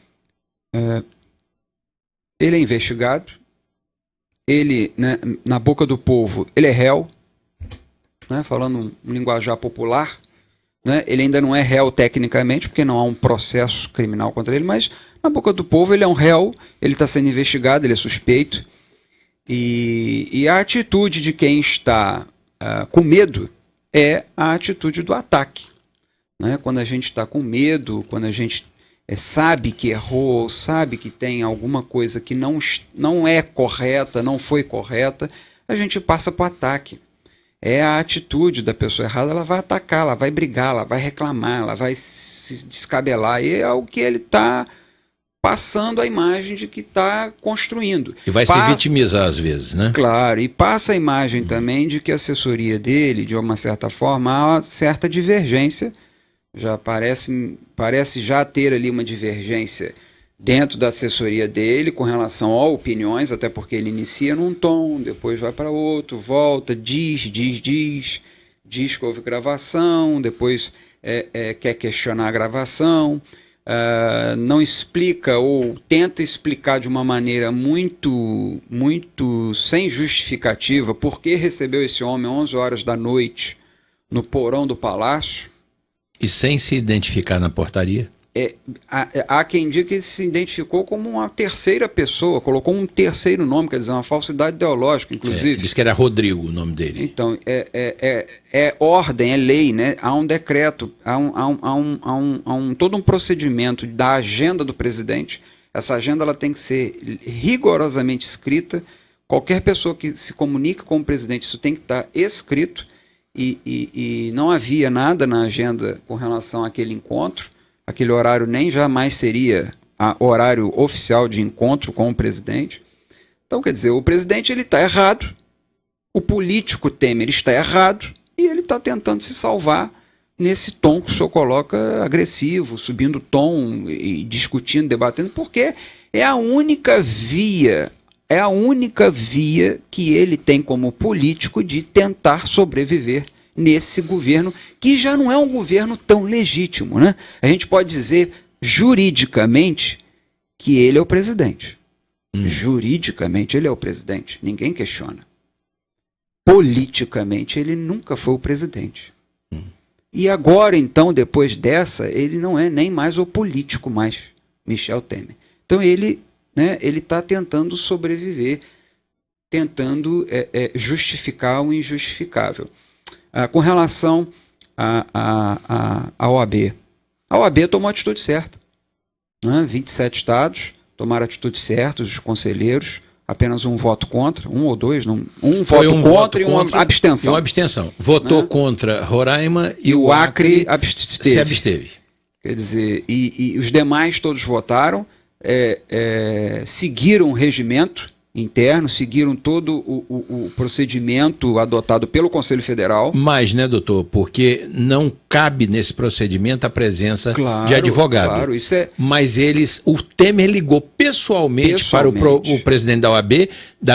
[SPEAKER 3] ele é investigado, ele, né, na boca do povo, ele é réu, né, falando um linguajar popular, né, ele ainda não é réu tecnicamente, porque não há um processo criminal contra ele, mas na boca do povo ele é um réu, ele está sendo investigado, ele é suspeito, e a atitude de quem está com medo é a atitude do ataque. Né? Quando a gente está com medo, quando a gente sabe que errou, sabe que tem alguma coisa que não é correta, não foi correta, a gente passa para o ataque. É a atitude da pessoa errada, ela vai atacar, ela vai brigar, ela vai reclamar, ela vai se descabelar. E é o que ele está passando a imagem de que está construindo.
[SPEAKER 2] E vai se vitimizar às vezes, né?
[SPEAKER 3] Claro, e passa a imagem também de que a assessoria dele, de uma certa forma, há uma certa divergência. Já parece já ter ali uma divergência dentro da assessoria dele com relação a opiniões, até porque ele inicia num tom, depois vai para outro, volta, diz que houve gravação, depois quer questionar a gravação, não explica ou tenta explicar de uma maneira muito sem justificativa por que recebeu esse homem 11 horas da noite no porão do palácio.
[SPEAKER 2] E sem se identificar na portaria?
[SPEAKER 3] Há quem diga que ele se identificou como uma terceira pessoa, colocou um terceiro nome, quer dizer, uma falsidade ideológica, inclusive.
[SPEAKER 2] Diz que era Rodrigo o nome dele.
[SPEAKER 3] Então, é ordem, é lei, né? Há um decreto, há todo um procedimento da agenda do presidente. Essa agenda ela tem que ser rigorosamente escrita. Qualquer pessoa que se comunique com o presidente, isso tem que estar escrito. E não havia nada na agenda com relação àquele encontro. Aquele horário nem jamais seria horário oficial de encontro com o presidente. Então, quer dizer, o presidente ele está errado, o político Temer está errado e ele está tentando se salvar nesse tom que o senhor coloca agressivo, subindo o tom e discutindo, debatendo, porque é a única via que ele tem como político de tentar sobreviver nesse governo, que já não é um governo tão legítimo, né? A gente pode dizer juridicamente que ele é o presidente. Juridicamente ele é o presidente, ninguém questiona. Politicamente ele nunca foi o presidente. E agora, então, depois dessa, ele não é nem mais o político mais, Michel Temer. Então ele está tentando sobreviver, tentando justificar o injustificável. Com relação à OAB. A OAB tomou a atitude certa. 27 estados tomaram a atitude certa, os conselheiros, apenas um voto contra, um ou dois, um voto contra e uma abstenção.
[SPEAKER 2] E uma abstenção. Votou contra Roraima
[SPEAKER 3] e o Acre
[SPEAKER 2] se absteve.
[SPEAKER 3] Quer dizer, e os demais todos votaram, seguiram o regimento interno, seguiram todo o procedimento adotado pelo Conselho Federal.
[SPEAKER 2] Mas, né, doutor, porque não cabe nesse procedimento a presença de advogado.
[SPEAKER 3] Claro, isso é...
[SPEAKER 2] Mas o Temer ligou pessoalmente para o presidente da OAB,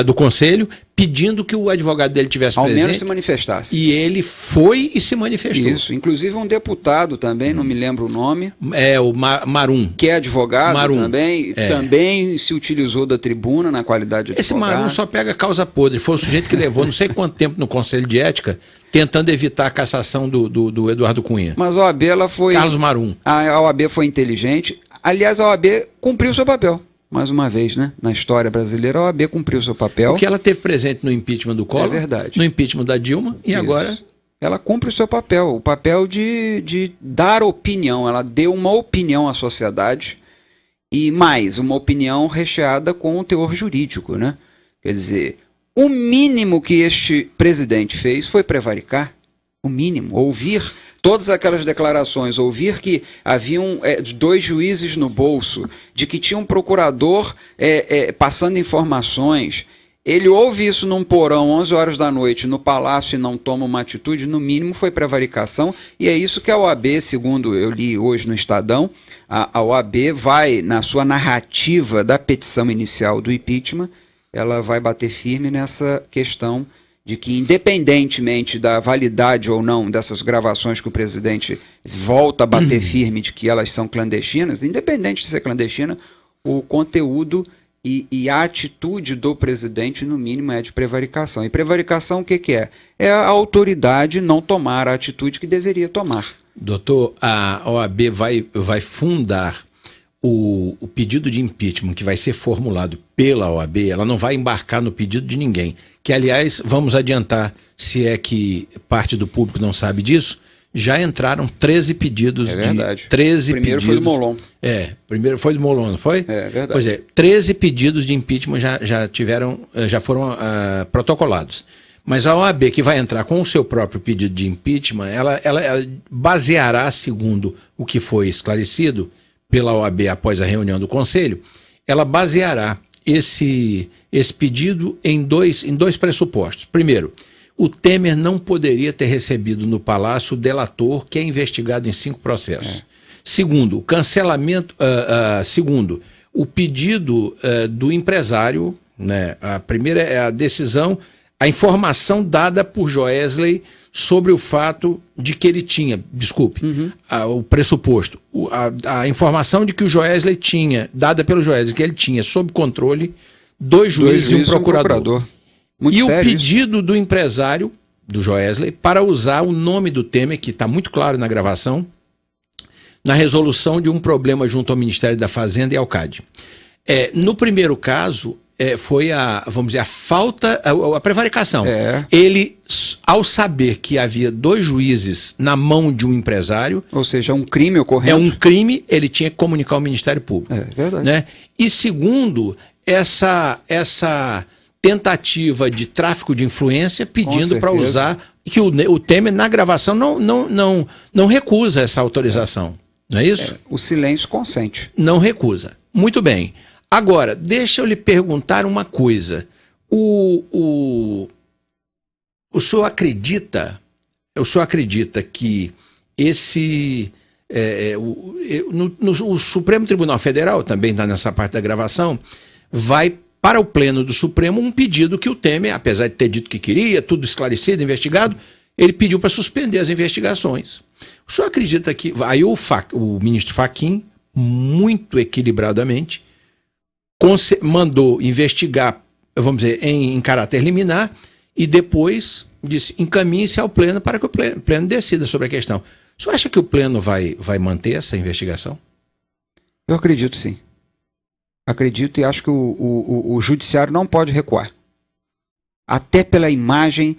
[SPEAKER 2] do Conselho, pedindo que o advogado dele tivesse presente.
[SPEAKER 3] Ao menos se manifestasse.
[SPEAKER 2] E ele foi e se manifestou.
[SPEAKER 3] Isso, inclusive um deputado também, não me lembro o nome.
[SPEAKER 2] O Marum.
[SPEAKER 3] Que é advogado também, também se utilizou da tribuna na qualidade de
[SPEAKER 2] Esse
[SPEAKER 3] advogado.
[SPEAKER 2] Marum só pega causa podre. Foi o sujeito que levou não sei quanto tempo no Conselho de Ética, tentando evitar a cassação do Eduardo Cunha.
[SPEAKER 3] Mas a OAB, ela foi...
[SPEAKER 2] Carlos Marum.
[SPEAKER 3] A OAB foi inteligente. Aliás, a OAB cumpriu seu papel. Mais uma vez, né? Na história brasileira, a OAB cumpriu seu papel.
[SPEAKER 2] Porque ela teve presente no impeachment do Collor,
[SPEAKER 3] verdade.
[SPEAKER 2] No impeachment da Dilma e agora...
[SPEAKER 3] Ela cumpre o seu papel, o papel de dar opinião. Ela deu uma opinião à sociedade e mais, uma opinião recheada com o teor jurídico, né? Quer dizer, o mínimo que este presidente fez foi prevaricar. O mínimo, ouvir todas aquelas declarações, ouvir que haviam 2 juízes no bolso, de que tinha um procurador passando informações. Ele ouve isso num porão, 11 horas da noite, no palácio, e não toma uma atitude, no mínimo foi prevaricação, e é isso que a OAB, segundo eu li hoje no Estadão, a OAB vai, na sua narrativa da petição inicial do impeachment, ela vai bater firme nessa questão de que, independentemente da validade ou não dessas gravações que o presidente volta a bater firme de que elas são clandestinas, independente de ser clandestina, o conteúdo e a atitude do presidente, no mínimo, é de prevaricação. E prevaricação o que é? É a autoridade não tomar a atitude que deveria tomar.
[SPEAKER 2] Doutor, a OAB vai fundar o pedido de impeachment que vai ser formulado pela OAB, ela não vai embarcar no pedido de ninguém. Que, aliás, vamos adiantar, se é que parte do público não sabe disso, já entraram 13 pedidos.
[SPEAKER 3] É verdade.
[SPEAKER 2] 13
[SPEAKER 3] primeiro
[SPEAKER 2] pedidos.
[SPEAKER 3] Foi do Molon.
[SPEAKER 2] Primeiro foi do Molon, não foi?
[SPEAKER 3] É verdade.
[SPEAKER 2] Pois é, 13 pedidos de impeachment já foram protocolados. Mas a OAB, que vai entrar com o seu próprio pedido de impeachment, ela baseará, segundo o que foi esclarecido pela OAB após a reunião do Conselho, ela baseará esse pedido em dois pressupostos. Primeiro, o Temer não poderia ter recebido no Palácio o delator que é investigado em 5 processos. Segundo, o cancelamento. Segundo, o pedido do empresário, né? A primeira é a decisão, a informação dada por Joesley sobre o fato de que ele tinha, o pressuposto, a informação de que o Joesley tinha, dada pelo Joesley, que ele tinha sob controle 2 juízes e um procurador. E o pedido do empresário, do Joesley, para usar o nome do Temer, que está muito claro na gravação, na resolução de um problema junto ao Ministério da Fazenda e ao CAD. No primeiro caso, foi a falta, a prevaricação. Ele, ao saber que havia 2 juízes na mão de um empresário...
[SPEAKER 3] Ou seja, um crime ocorrendo.
[SPEAKER 2] É um crime, ele tinha que comunicar ao Ministério Público.
[SPEAKER 3] Verdade.
[SPEAKER 2] Né? E segundo, essa tentativa de tráfico de influência, pedindo para usar, que o Temer, na gravação, não recusa essa autorização. Não é isso?
[SPEAKER 3] O silêncio consente.
[SPEAKER 2] Não recusa. Muito bem. Agora, deixa eu lhe perguntar uma coisa. O senhor acredita que o Supremo Tribunal Federal, também está nessa parte da gravação, vai para o Pleno do Supremo um pedido que o Temer, apesar de ter dito que queria, tudo esclarecido, investigado, ele pediu para suspender as investigações. O senhor acredita que... Aí o ministro Fachin, muito equilibradamente, mandou investigar, vamos dizer, em caráter liminar, e depois disse, encaminhe-se ao Pleno para que o Pleno decida sobre a questão. O senhor acha que o Pleno vai manter essa investigação?
[SPEAKER 3] Eu acredito, sim. Acredito e acho que o Judiciário não pode recuar. Até pela imagem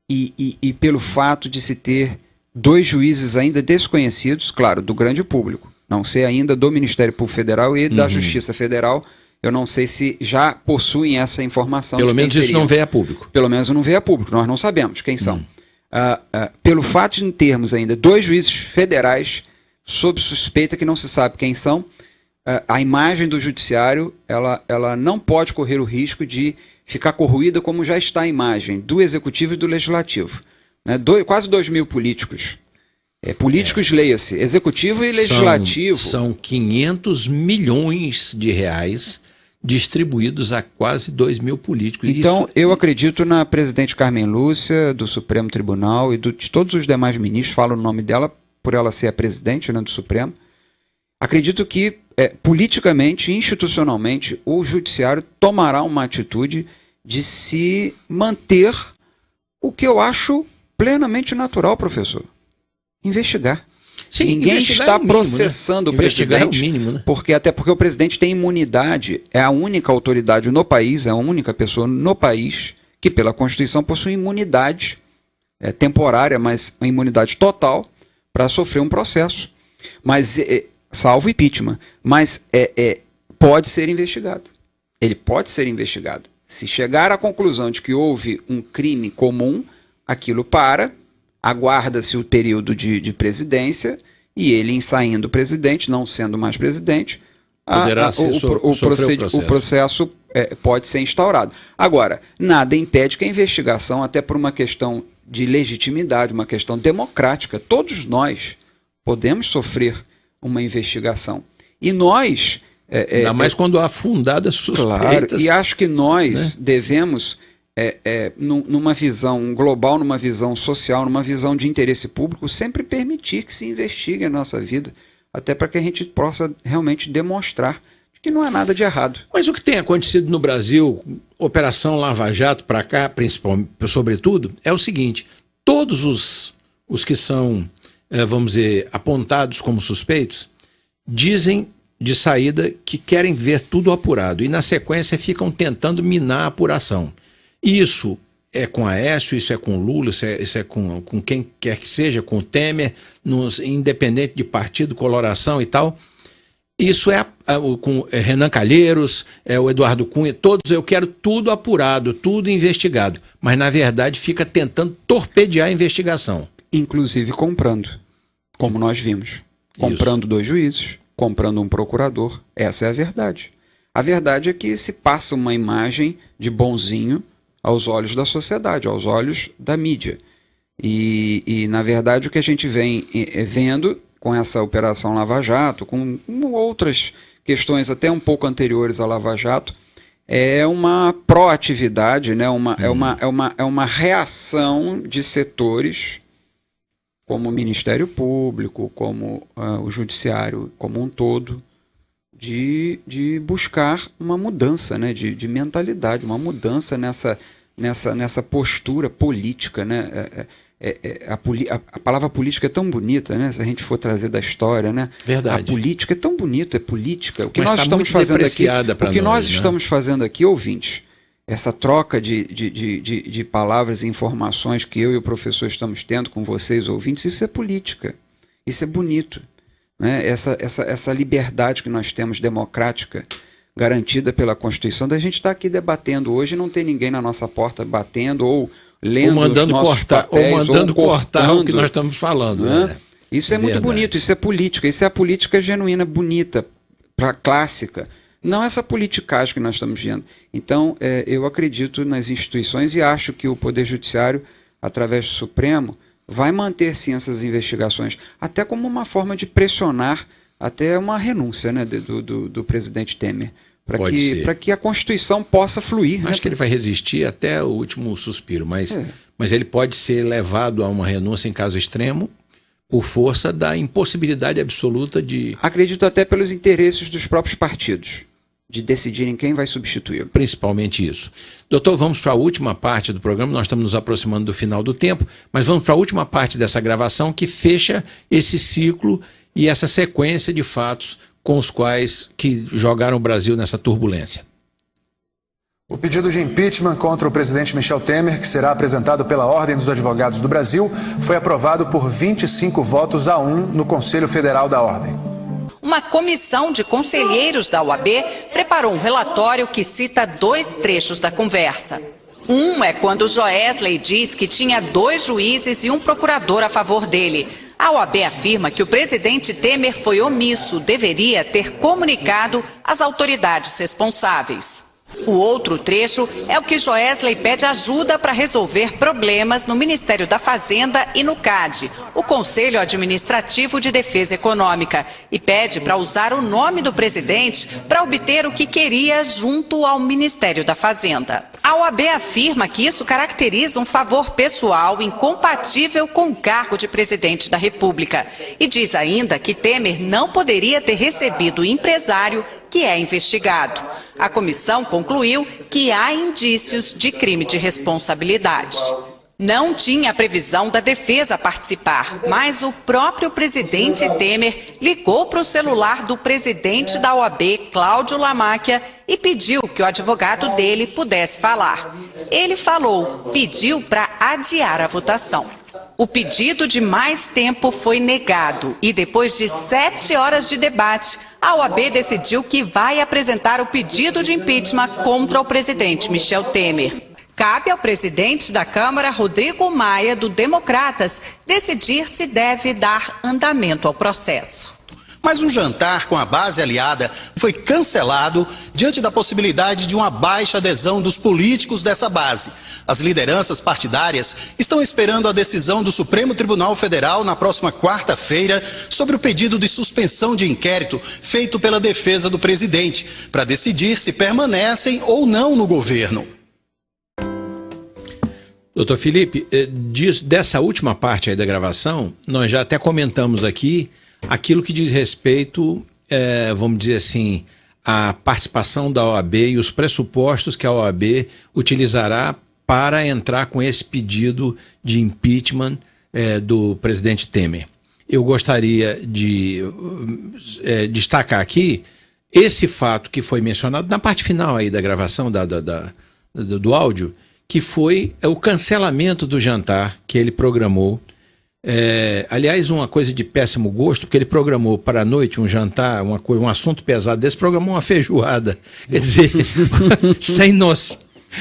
[SPEAKER 3] e pelo fato de se ter 2 juízes ainda desconhecidos, claro, do grande público. Não sei ainda do Ministério Público Federal e da Justiça Federal. Eu não sei se já possuem essa informação.
[SPEAKER 2] Pelo menos isso não veio a público.
[SPEAKER 3] Pelo menos não veio a público. Nós não sabemos quem são. Pelo fato de termos ainda 2 juízes federais sob suspeita que não se sabe quem são, a imagem do judiciário ela não pode correr o risco de ficar corroída como já está a imagem do Executivo e do Legislativo. Né? Quase 2 mil políticos. Políticos, leia-se, Executivo e Legislativo.
[SPEAKER 2] São 500 milhões de reais distribuídos a quase 2 mil políticos.
[SPEAKER 3] Então, eu acredito na presidente Carmen Lúcia, do Supremo Tribunal, e de todos os demais ministros, falo o nome dela por ela ser a presidente, né, do Supremo. Acredito que, politicamente, institucionalmente, o judiciário tomará uma atitude de se manter o que eu acho plenamente natural, professor. Investigar.
[SPEAKER 2] Sim,
[SPEAKER 3] ninguém está
[SPEAKER 2] mínimo,
[SPEAKER 3] processando, né? O presidente,
[SPEAKER 2] é o mínimo, né?
[SPEAKER 3] até porque o presidente tem imunidade, é a única autoridade no país, é a única pessoa no país que pela Constituição possui imunidade temporária, mas uma imunidade total para sofrer um processo, mas salvo impeachment, mas pode ser investigado. Ele pode ser investigado. Se chegar à conclusão de que houve um crime comum, aquilo aguarda-se o período de presidência e ele, saindo presidente, não sendo mais presidente, o processo pode ser instaurado. Agora, nada impede que a investigação, até por uma questão de legitimidade, uma questão democrática, todos nós podemos sofrer uma investigação. E nós...
[SPEAKER 2] ainda mais quando há fundadas suspeitas.
[SPEAKER 3] Claro, e acho que nós devemos... numa visão global, numa visão social, numa visão de interesse público, sempre permitir que se investigue a nossa vida, até para que a gente possa realmente demonstrar que não há nada de errado.
[SPEAKER 2] Mas o que tem acontecido no Brasil, Operação Lava Jato para cá, principalmente, sobretudo, é o seguinte: todos os que são, vamos dizer, apontados como suspeitos, dizem de saída que querem ver tudo apurado e na sequência ficam tentando minar a apuração. Isso é com Aécio, isso é com Lula, isso é com quem quer que seja, com o Temer, independente de partido, coloração e tal. Isso com Renan Calheiros, o Eduardo Cunha, todos, eu quero tudo apurado, tudo investigado. Mas, na verdade, fica tentando torpedear a investigação.
[SPEAKER 3] Inclusive comprando, como nós vimos. Comprando 2 juízes, comprando um procurador. Essa é a verdade. A verdade é que se passa uma imagem de bonzinho aos olhos da sociedade, aos olhos da mídia. E na verdade, o que a gente vem vendo com essa Operação Lava Jato, com outras questões até um pouco anteriores à Lava Jato, é uma proatividade, né? É uma reação de setores como o Ministério Público, como o Judiciário como um todo, de buscar uma mudança, né? de mentalidade, uma mudança nessa postura política, né? A palavra política é tão bonita, né? Se a gente for trazer da história, né?
[SPEAKER 2] Verdade.
[SPEAKER 3] A política é tão bonita, é política. O que nós estamos fazendo aqui, estamos fazendo aqui, ouvintes, essa troca de palavras e informações que eu e o professor estamos tendo com vocês, ouvintes, isso é política. Isso é bonito, né? Essa liberdade que nós temos democrática, garantida pela Constituição, da gente estar aqui debatendo hoje, não tem ninguém na nossa porta batendo ou lendo
[SPEAKER 2] mandando
[SPEAKER 3] os nossos papéis,
[SPEAKER 2] ou mandando cortar o que nós estamos falando.
[SPEAKER 3] Né? Isso é muito bonito, isso é política, isso é a política genuína, bonita, clássica. Não essa politicagem que nós estamos vendo. Então, eu acredito nas instituições e acho que o Poder Judiciário, através do Supremo, vai manter sim essas investigações, até como uma forma de até uma renúncia, né, do presidente Temer. Para que a Constituição possa fluir.
[SPEAKER 2] Acho que ele vai resistir até o último suspiro, mas ele pode ser levado a uma renúncia em caso extremo por força da impossibilidade absoluta de...
[SPEAKER 3] Acredito até pelos interesses dos próprios partidos, de decidirem quem vai substituir.
[SPEAKER 2] Principalmente isso. Doutor, vamos para a última parte do programa, nós estamos nos aproximando do final do tempo, mas vamos para a última parte dessa gravação que fecha esse ciclo e essa sequência de fatos com os quais que jogaram o Brasil nessa turbulência.
[SPEAKER 15] O pedido de impeachment contra o presidente Michel Temer, que será apresentado pela Ordem dos Advogados do Brasil, foi aprovado por 25 votos a 1 no Conselho Federal da Ordem.
[SPEAKER 16] Uma comissão de conselheiros da OAB preparou um relatório que cita 2 trechos da conversa. Um é quando Joesley diz que tinha 2 juízes e um procurador a favor dele. A OAB afirma que o presidente Temer foi omisso, deveria ter comunicado às autoridades responsáveis. O outro trecho é o que Joesley pede ajuda para resolver problemas no Ministério da Fazenda e no CAD, o Conselho Administrativo de Defesa Econômica, e pede para usar o nome do presidente para obter o que queria junto ao Ministério da Fazenda. A OAB afirma que isso caracteriza um favor pessoal incompatível com o cargo de presidente da República e diz ainda que Temer não poderia ter recebido o empresário que é investigado. A comissão concluiu que há indícios de crime de responsabilidade. Não tinha previsão da defesa participar, mas o próprio presidente Temer ligou para o celular do presidente da OAB, Cláudio Lamáquia, e pediu que o advogado dele pudesse falar. Ele falou, pediu para adiar a votação. O pedido de mais tempo foi negado e depois de 7 horas de debate, a OAB decidiu que vai apresentar o pedido de impeachment contra o presidente Michel Temer. Cabe ao presidente da Câmara, Rodrigo Maia, do Democratas, decidir se deve dar andamento ao processo.
[SPEAKER 17] Mas um jantar com a base aliada foi cancelado diante da possibilidade de uma baixa adesão dos políticos dessa base. As lideranças partidárias estão esperando a decisão do Supremo Tribunal Federal na próxima quarta-feira sobre o pedido de suspensão de inquérito feito pela defesa do presidente, para decidir se permanecem ou não no governo.
[SPEAKER 2] Doutor Felipe, dessa última parte aí da gravação, nós já até comentamos aqui aquilo que diz respeito, vamos dizer assim, à participação da OAB e os pressupostos que a OAB utilizará para entrar com esse pedido de impeachment do presidente Temer. Eu gostaria de destacar aqui esse fato que foi mencionado na parte final aí da gravação do áudio, que foi o cancelamento do jantar que ele programou. Aliás, uma coisa de péssimo gosto, porque ele programou para a noite um jantar, um assunto pesado desse, programou uma feijoada. Quer dizer,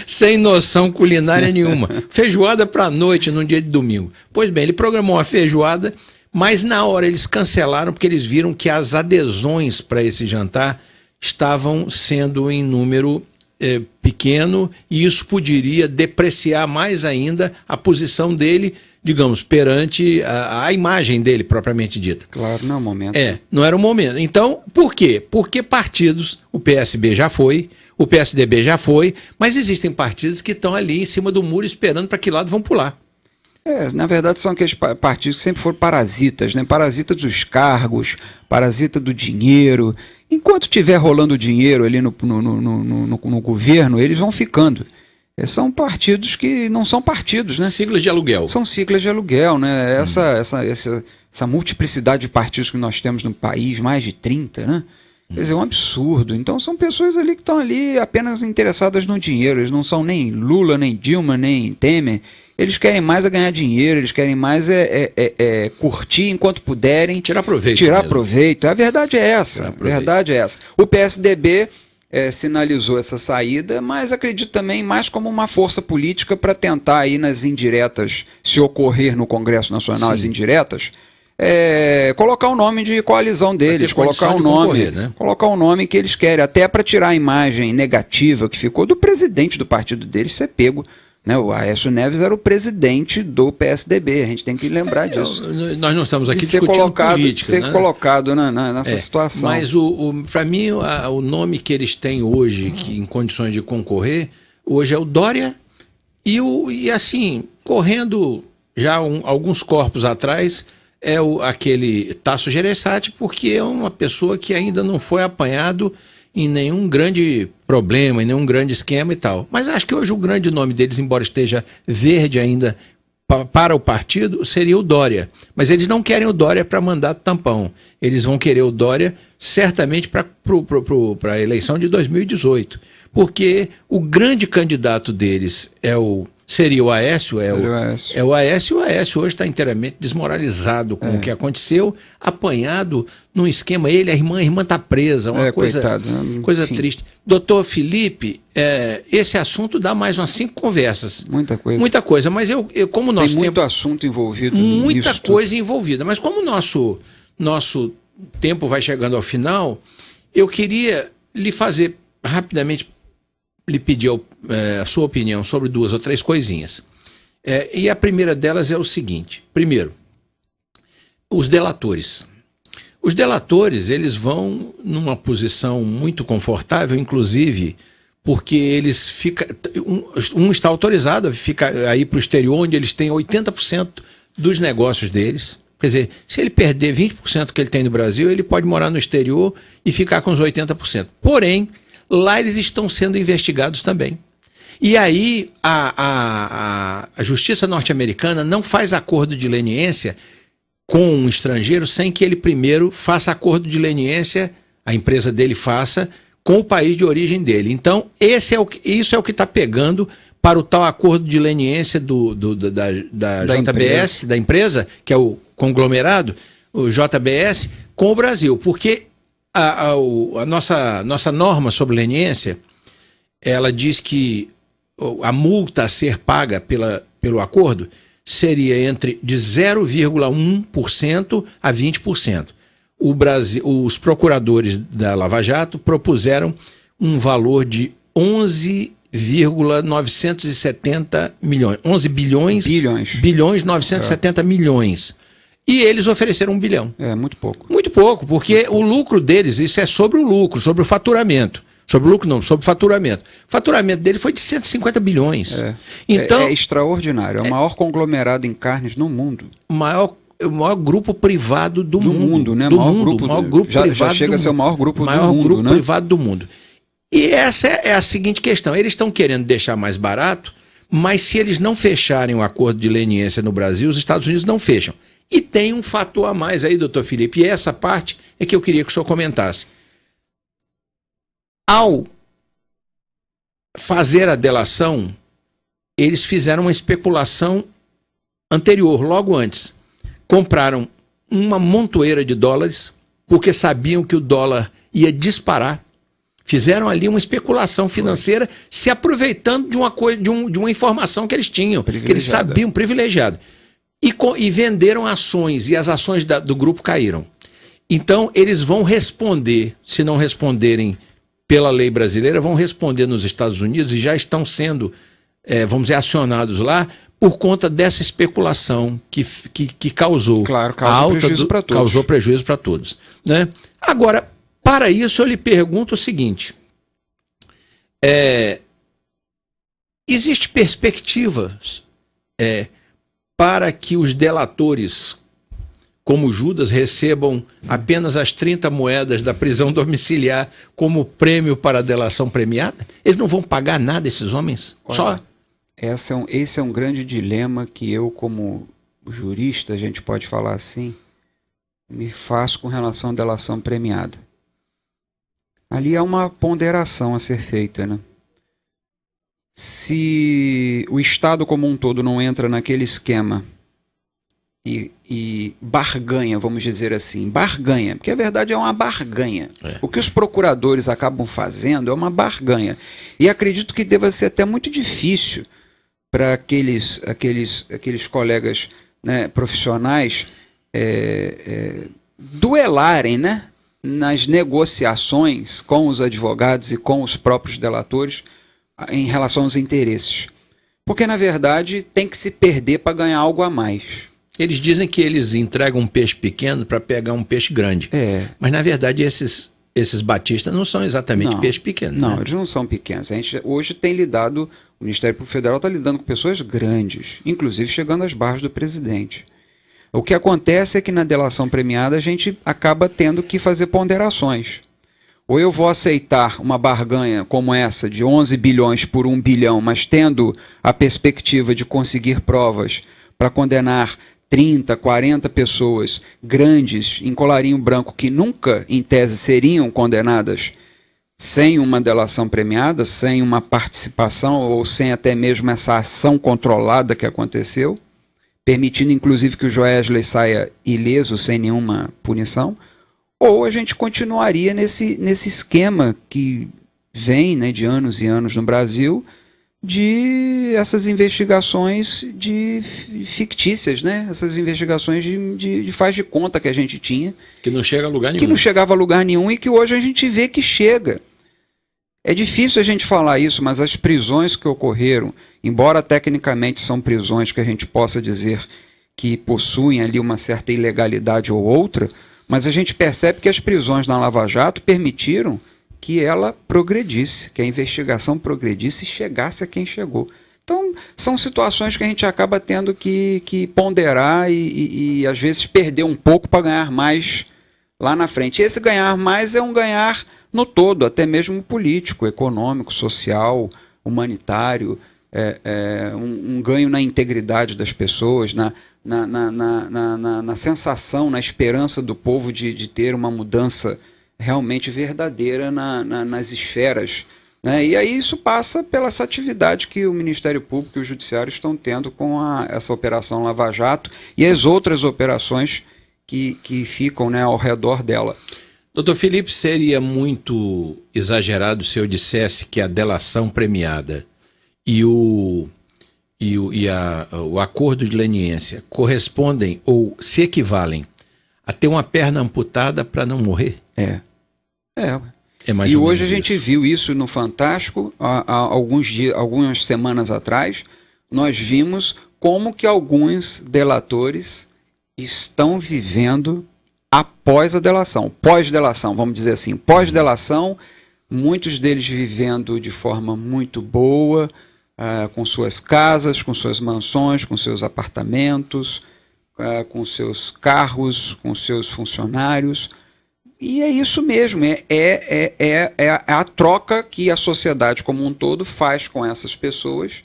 [SPEAKER 2] sem noção culinária nenhuma. Feijoada para a noite, num dia de domingo. Pois bem, ele programou uma feijoada, mas na hora eles cancelaram porque eles viram que as adesões para esse jantar estavam sendo em número pequeno, e isso poderia depreciar mais ainda a posição dele, digamos, perante a imagem dele propriamente dita.
[SPEAKER 3] Claro, não é o momento.
[SPEAKER 2] Não era o momento. Então, por quê? Porque partidos, o PSB já foi, o PSDB já foi, mas existem partidos que estão ali em cima do muro esperando para que lado vão pular.
[SPEAKER 3] Na verdade são aqueles partidos que sempre foram parasitas, né? Parasitas dos cargos, parasita do dinheiro. Enquanto estiver rolando dinheiro ali no governo, eles vão ficando. São partidos que não são partidos, né?
[SPEAKER 2] Siglas de aluguel.
[SPEAKER 3] São siglas de aluguel, né? Essa multiplicidade de partidos que nós temos no país, mais de 30, né? Quer dizer, é um absurdo. Então são pessoas ali que estão ali apenas interessadas no dinheiro. Eles não são nem Lula, nem Dilma, nem Temer. Eles querem mais ganhar dinheiro, eles querem mais curtir enquanto puderem.
[SPEAKER 2] Tirar proveito.
[SPEAKER 3] Tirar proveito. A verdade é essa. A verdade é essa. O PSDB sinalizou essa saída, mas acredito também mais como uma força política para tentar aí nas indiretas, se ocorrer no Congresso Nacional, as indiretas, colocar o nome de coalizão deles, colocar o nome que eles querem, até para tirar a imagem negativa que ficou do presidente do partido deles ser pego. O Aécio Neves era o presidente do PSDB, a gente tem que lembrar disso.
[SPEAKER 2] Nós não estamos aqui discutindo política,
[SPEAKER 3] ser colocado nessa situação.
[SPEAKER 2] Mas para mim o nome que eles têm hoje, que em condições de concorrer, hoje é o Dória e assim, correndo já alguns corpos atrás, aquele Tasso Gereissati, porque é uma pessoa que ainda não foi apanhado em nenhum grande problema, em nenhum grande esquema e tal. Mas acho que hoje o grande nome deles, embora esteja verde ainda para o partido seria o Dória. Mas eles não querem o Dória para mandato tampão. Eles vão querer o Dória certamente para a eleição de 2018. Porque o grande candidato deles seria o Aécio, o Aécio hoje está inteiramente desmoralizado com o que aconteceu, apanhado num esquema, a irmã está presa, uma coisa triste. Doutor Felipe, esse assunto dá mais umas 5 conversas. Muita coisa, mas como nós
[SPEAKER 3] temos... Tem muito assunto envolvido
[SPEAKER 2] muita coisa envolvida, mas como o nosso tempo vai chegando ao final, eu queria lhe fazer rapidamente, lhe pedir a sua opinião sobre 2 ou 3 coisinhas. E a primeira delas é o seguinte. Primeiro, os delatores. Os delatores, eles vão numa posição muito confortável, inclusive porque eles ficam... Um está autorizado a ficar aí para o exterior, onde eles têm 80% dos negócios deles. Quer dizer, se ele perder 20% que ele tem no Brasil, ele pode morar no exterior e ficar com os 80%. Porém, lá eles estão sendo investigados também. E aí a justiça norte-americana não faz acordo de leniência com um estrangeiro sem que ele primeiro faça acordo de leniência, a empresa dele faça, com o país de origem dele. Então, isso é o que está pegando para o tal acordo de leniência da JBS, da empresa, que é o conglomerado, o JBS, com o Brasil. Porque a nossa norma sobre leniência, ela diz que a multa a ser paga pelo acordo seria de 0,1% a 20%. Os procuradores da Lava Jato propuseram um valor de 11,970 milhões. 11 bilhões 970 milhões. E eles ofereceram 1 bilhão.
[SPEAKER 3] Muito pouco.
[SPEAKER 2] Muito pouco, porque o lucro deles, isso é sobre o lucro, sobre o faturamento. Sobre o lucro não, sobre o faturamento. O faturamento dele foi de 150 bilhões. Então,
[SPEAKER 3] é extraordinário. É o maior conglomerado em carnes no mundo.
[SPEAKER 2] O maior grupo privado do mundo.
[SPEAKER 3] Né? Já chega a ser o maior grupo do mundo.
[SPEAKER 2] Maior grupo privado do mundo. E essa é a seguinte questão. Eles estão querendo deixar mais barato, mas se eles não fecharem o acordo de leniência no Brasil, os Estados Unidos não fecham. E tem um fator a mais aí, doutor Felipe, e essa parte é que eu queria que o senhor comentasse. Ao fazer a delação, eles fizeram uma especulação anterior, logo antes. Compraram uma montoeira de dólares, porque sabiam que o dólar ia disparar. Fizeram ali uma especulação financeira, se aproveitando de uma coisa, de uma informação que eles tinham, que eles sabiam, privilegiada. E venderam ações, e as ações do grupo caíram. Então, eles vão responder, se não responderem pela lei brasileira, vão responder nos Estados Unidos e já estão sendo, vamos dizer, acionados lá por conta dessa especulação que causou, causou prejuízo para todos. Né? Agora, para isso eu lhe pergunto o seguinte, existe perspectivas para que os delatores, como Judas, recebam apenas as 30 moedas da prisão domiciliar como prêmio para a delação premiada? Eles não vão pagar nada, esses homens?
[SPEAKER 3] Olha, esse é um grande dilema que eu, como jurista, a gente pode falar assim, me faço com relação à delação premiada. Ali há uma ponderação a ser feita, né? Se o Estado como um todo não entra naquele esquema e barganha, vamos dizer assim, barganha, porque a verdade é uma barganha. O que os procuradores acabam fazendo é uma barganha. E acredito que deva ser até muito difícil para aqueles colegas, né, profissionais duelarem, né, nas negociações com os advogados e com os próprios delatores em relação aos interesses. Porque, na verdade, tem que se perder para ganhar algo a mais.
[SPEAKER 2] Eles dizem que eles entregam um peixe pequeno para pegar um peixe grande. Mas, na verdade, esses batistas não são exatamente peixe pequeno.
[SPEAKER 3] Não,
[SPEAKER 2] né?
[SPEAKER 3] Eles não são pequenos. A gente hoje tem lidado, o Ministério Público Federal está lidando com pessoas grandes, inclusive chegando às barras do presidente. O que acontece é que na delação premiada a gente acaba tendo que fazer ponderações. Ou eu vou aceitar uma barganha como essa de 11 bilhões por 1 bilhão, mas tendo a perspectiva de conseguir provas para condenar 30, 40 pessoas grandes em colarinho branco que nunca, em tese, seriam condenadas sem uma delação premiada, sem uma participação ou sem até mesmo essa ação controlada que aconteceu, permitindo inclusive que o Joesley saia ileso sem nenhuma punição, ou a gente continuaria nesse esquema que vem, né, de anos e anos no Brasil, de essas investigações fictícias, né? Essas investigações de faz de conta que a gente tinha.
[SPEAKER 2] Que não chega a lugar nenhum.
[SPEAKER 3] Que não chegava a lugar nenhum e que hoje a gente vê que chega. É difícil a gente falar isso, mas as prisões que ocorreram, embora tecnicamente são prisões que a gente possa dizer que possuem ali uma certa ilegalidade ou outra, mas a gente percebe que as prisões na Lava Jato permitiram que ela progredisse, que a investigação progredisse e chegasse a quem chegou. Então, são situações que a gente acaba tendo que ponderar e às vezes perder um pouco para ganhar mais lá na frente. E esse ganhar mais é um ganhar no todo, até mesmo político, econômico, social, humanitário, um ganho na integridade das pessoas, na sensação, na esperança do povo de ter uma mudança realmente verdadeira nas esferas, né? E aí isso passa pela essa atividade que o Ministério Público e o Judiciário estão tendo com essa Operação Lava Jato e as outras operações que ficam, né, ao redor dela.
[SPEAKER 2] Doutor Felipe, seria muito exagerado se eu dissesse que a delação premiada e o acordo de leniência correspondem ou se equivalem a ter uma perna amputada para não morrer?
[SPEAKER 3] E hoje a gente viu isso no Fantástico, há algumas semanas atrás, nós vimos como que alguns delatores estão vivendo após a delação, pós-delação, vamos dizer assim, pós-delação, muitos deles vivendo de forma muito boa, com suas casas, com suas mansões, com seus apartamentos, com seus carros, com seus funcionários. E é isso mesmo, é a troca que a sociedade como um todo faz com essas pessoas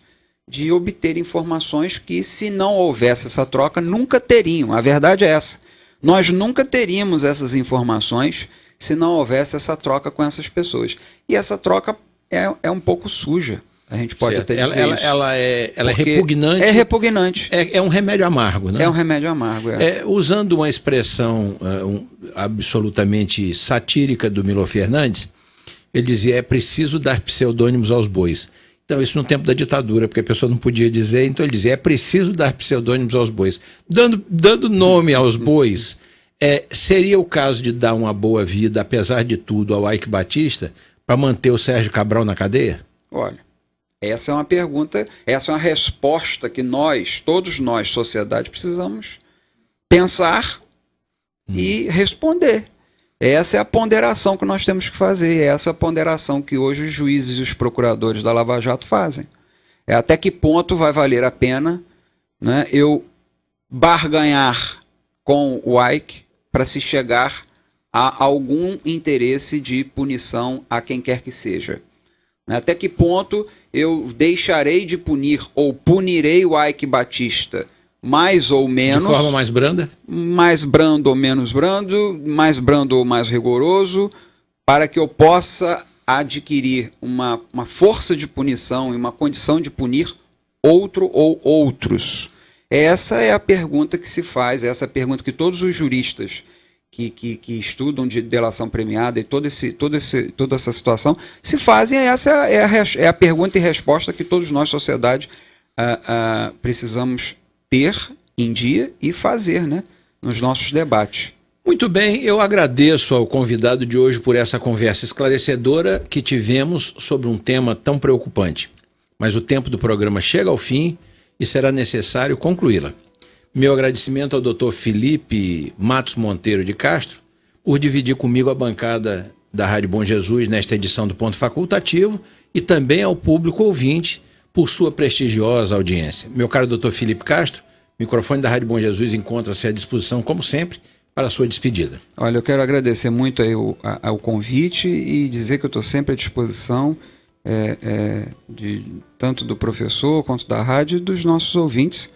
[SPEAKER 3] de obter informações que, se não houvesse essa troca, nunca teriam. A verdade é essa. Nós nunca teríamos essas informações se não houvesse essa troca com essas pessoas. E essa troca é um pouco suja. A gente pode até dizer isso.
[SPEAKER 2] Ela é repugnante.
[SPEAKER 3] É repugnante.
[SPEAKER 2] É um remédio amargo, né?
[SPEAKER 3] É um remédio amargo,
[SPEAKER 2] usando uma expressão absolutamente satírica do Milo Fernandes, ele dizia: é preciso dar pseudônimos aos bois. Então, isso no tempo da ditadura, porque a pessoa não podia dizer, então ele dizia: é preciso dar pseudônimos aos bois. Dando nome aos bois, seria o caso de dar uma boa vida, apesar de tudo, ao Eike Batista, para manter o Sérgio Cabral na cadeia?
[SPEAKER 3] Olha, essa é uma pergunta, essa é uma resposta que todos nós, sociedade, precisamos pensar e responder. Essa é a ponderação que nós temos que fazer, essa é a ponderação que hoje os juízes e os procuradores da Lava Jato fazem. Até que ponto vai valer a pena, né, eu barganhar com o Eike para se chegar a algum interesse de punição a quem quer que seja. Até que ponto eu deixarei de punir ou punirei o Eike Batista mais ou menos.
[SPEAKER 2] De forma mais branda?
[SPEAKER 3] Mais brando ou menos brando, mais brando ou mais rigoroso, para que eu possa adquirir uma força de punição e uma condição de punir outro ou outros. Essa é a pergunta que se faz, essa é a pergunta que todos os juristas que estudam de delação premiada e toda essa situação se fazem. Essa é a pergunta e resposta que todos nós, sociedade, precisamos ter em dia e fazer, né, nos nossos debates.
[SPEAKER 2] Muito bem, eu agradeço ao convidado de hoje por essa conversa esclarecedora que tivemos sobre um tema tão preocupante. Mas o tempo do programa chega ao fim e será necessário concluí-la. Meu agradecimento ao Dr. Felipe Matos Monteiro de Castro por dividir comigo a bancada da Rádio Bom Jesus nesta edição do Ponto Facultativo e também ao público ouvinte por sua prestigiosa audiência. Meu caro Dr. Felipe Castro, o microfone da Rádio Bom Jesus encontra-se à disposição, como sempre, para a sua despedida.
[SPEAKER 3] Olha, eu quero agradecer muito aí ao convite e dizer que eu estou sempre à disposição tanto do professor quanto da rádio e dos nossos ouvintes,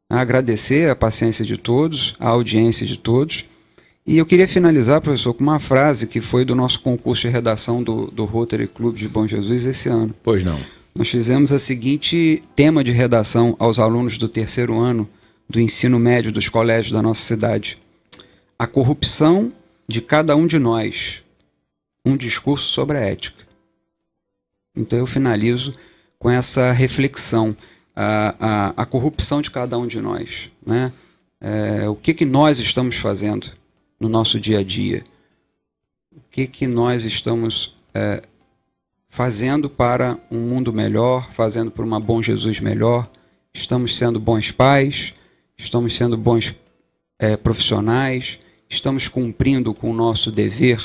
[SPEAKER 3] agradecer a paciência de todos, a audiência de todos. E eu queria finalizar, professor, com uma frase que foi do nosso concurso de redação do Rotary Club de Bom Jesus esse ano.
[SPEAKER 2] Pois não.
[SPEAKER 3] Nós fizemos a seguinte tema de redação aos alunos do 3º ano do ensino médio dos colégios da nossa cidade. A corrupção de cada um de nós. Um discurso sobre a ética. Então eu finalizo com essa reflexão. A corrupção de cada um de nós. Né? O que nós estamos fazendo no nosso dia a dia? O que nós estamos fazendo para um mundo melhor, fazendo por uma Bom Jesus melhor? Estamos sendo bons pais, estamos sendo bons profissionais, estamos cumprindo com o nosso dever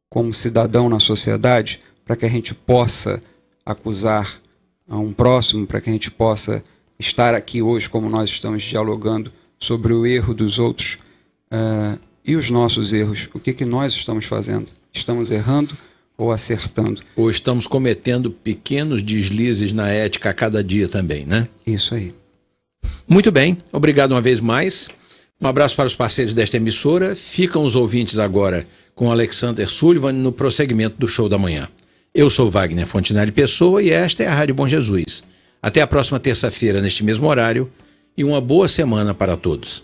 [SPEAKER 3] como cidadão na sociedade, para que a gente possa acusar a um próximo, para que a gente possa estar aqui hoje como nós estamos dialogando sobre o erro dos outros e os nossos erros. O que nós estamos fazendo? Estamos errando ou acertando?
[SPEAKER 2] Ou estamos cometendo pequenos deslizes na ética a cada dia também, né?
[SPEAKER 3] Isso aí.
[SPEAKER 2] Muito bem, obrigado uma vez mais. Um abraço para os parceiros desta emissora. Ficam os ouvintes agora com Alexander Sullivan no prosseguimento do Show da Manhã. Eu sou Wagner Fontinelli Pessoa e esta é a Rádio Bom Jesus. Até a próxima terça-feira neste mesmo horário e uma boa semana para todos.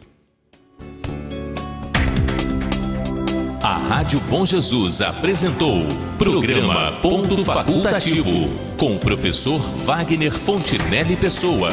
[SPEAKER 1] A Rádio Bom Jesus apresentou Programa Ponto Facultativo com o professor Wagner Fontinelli Pessoa.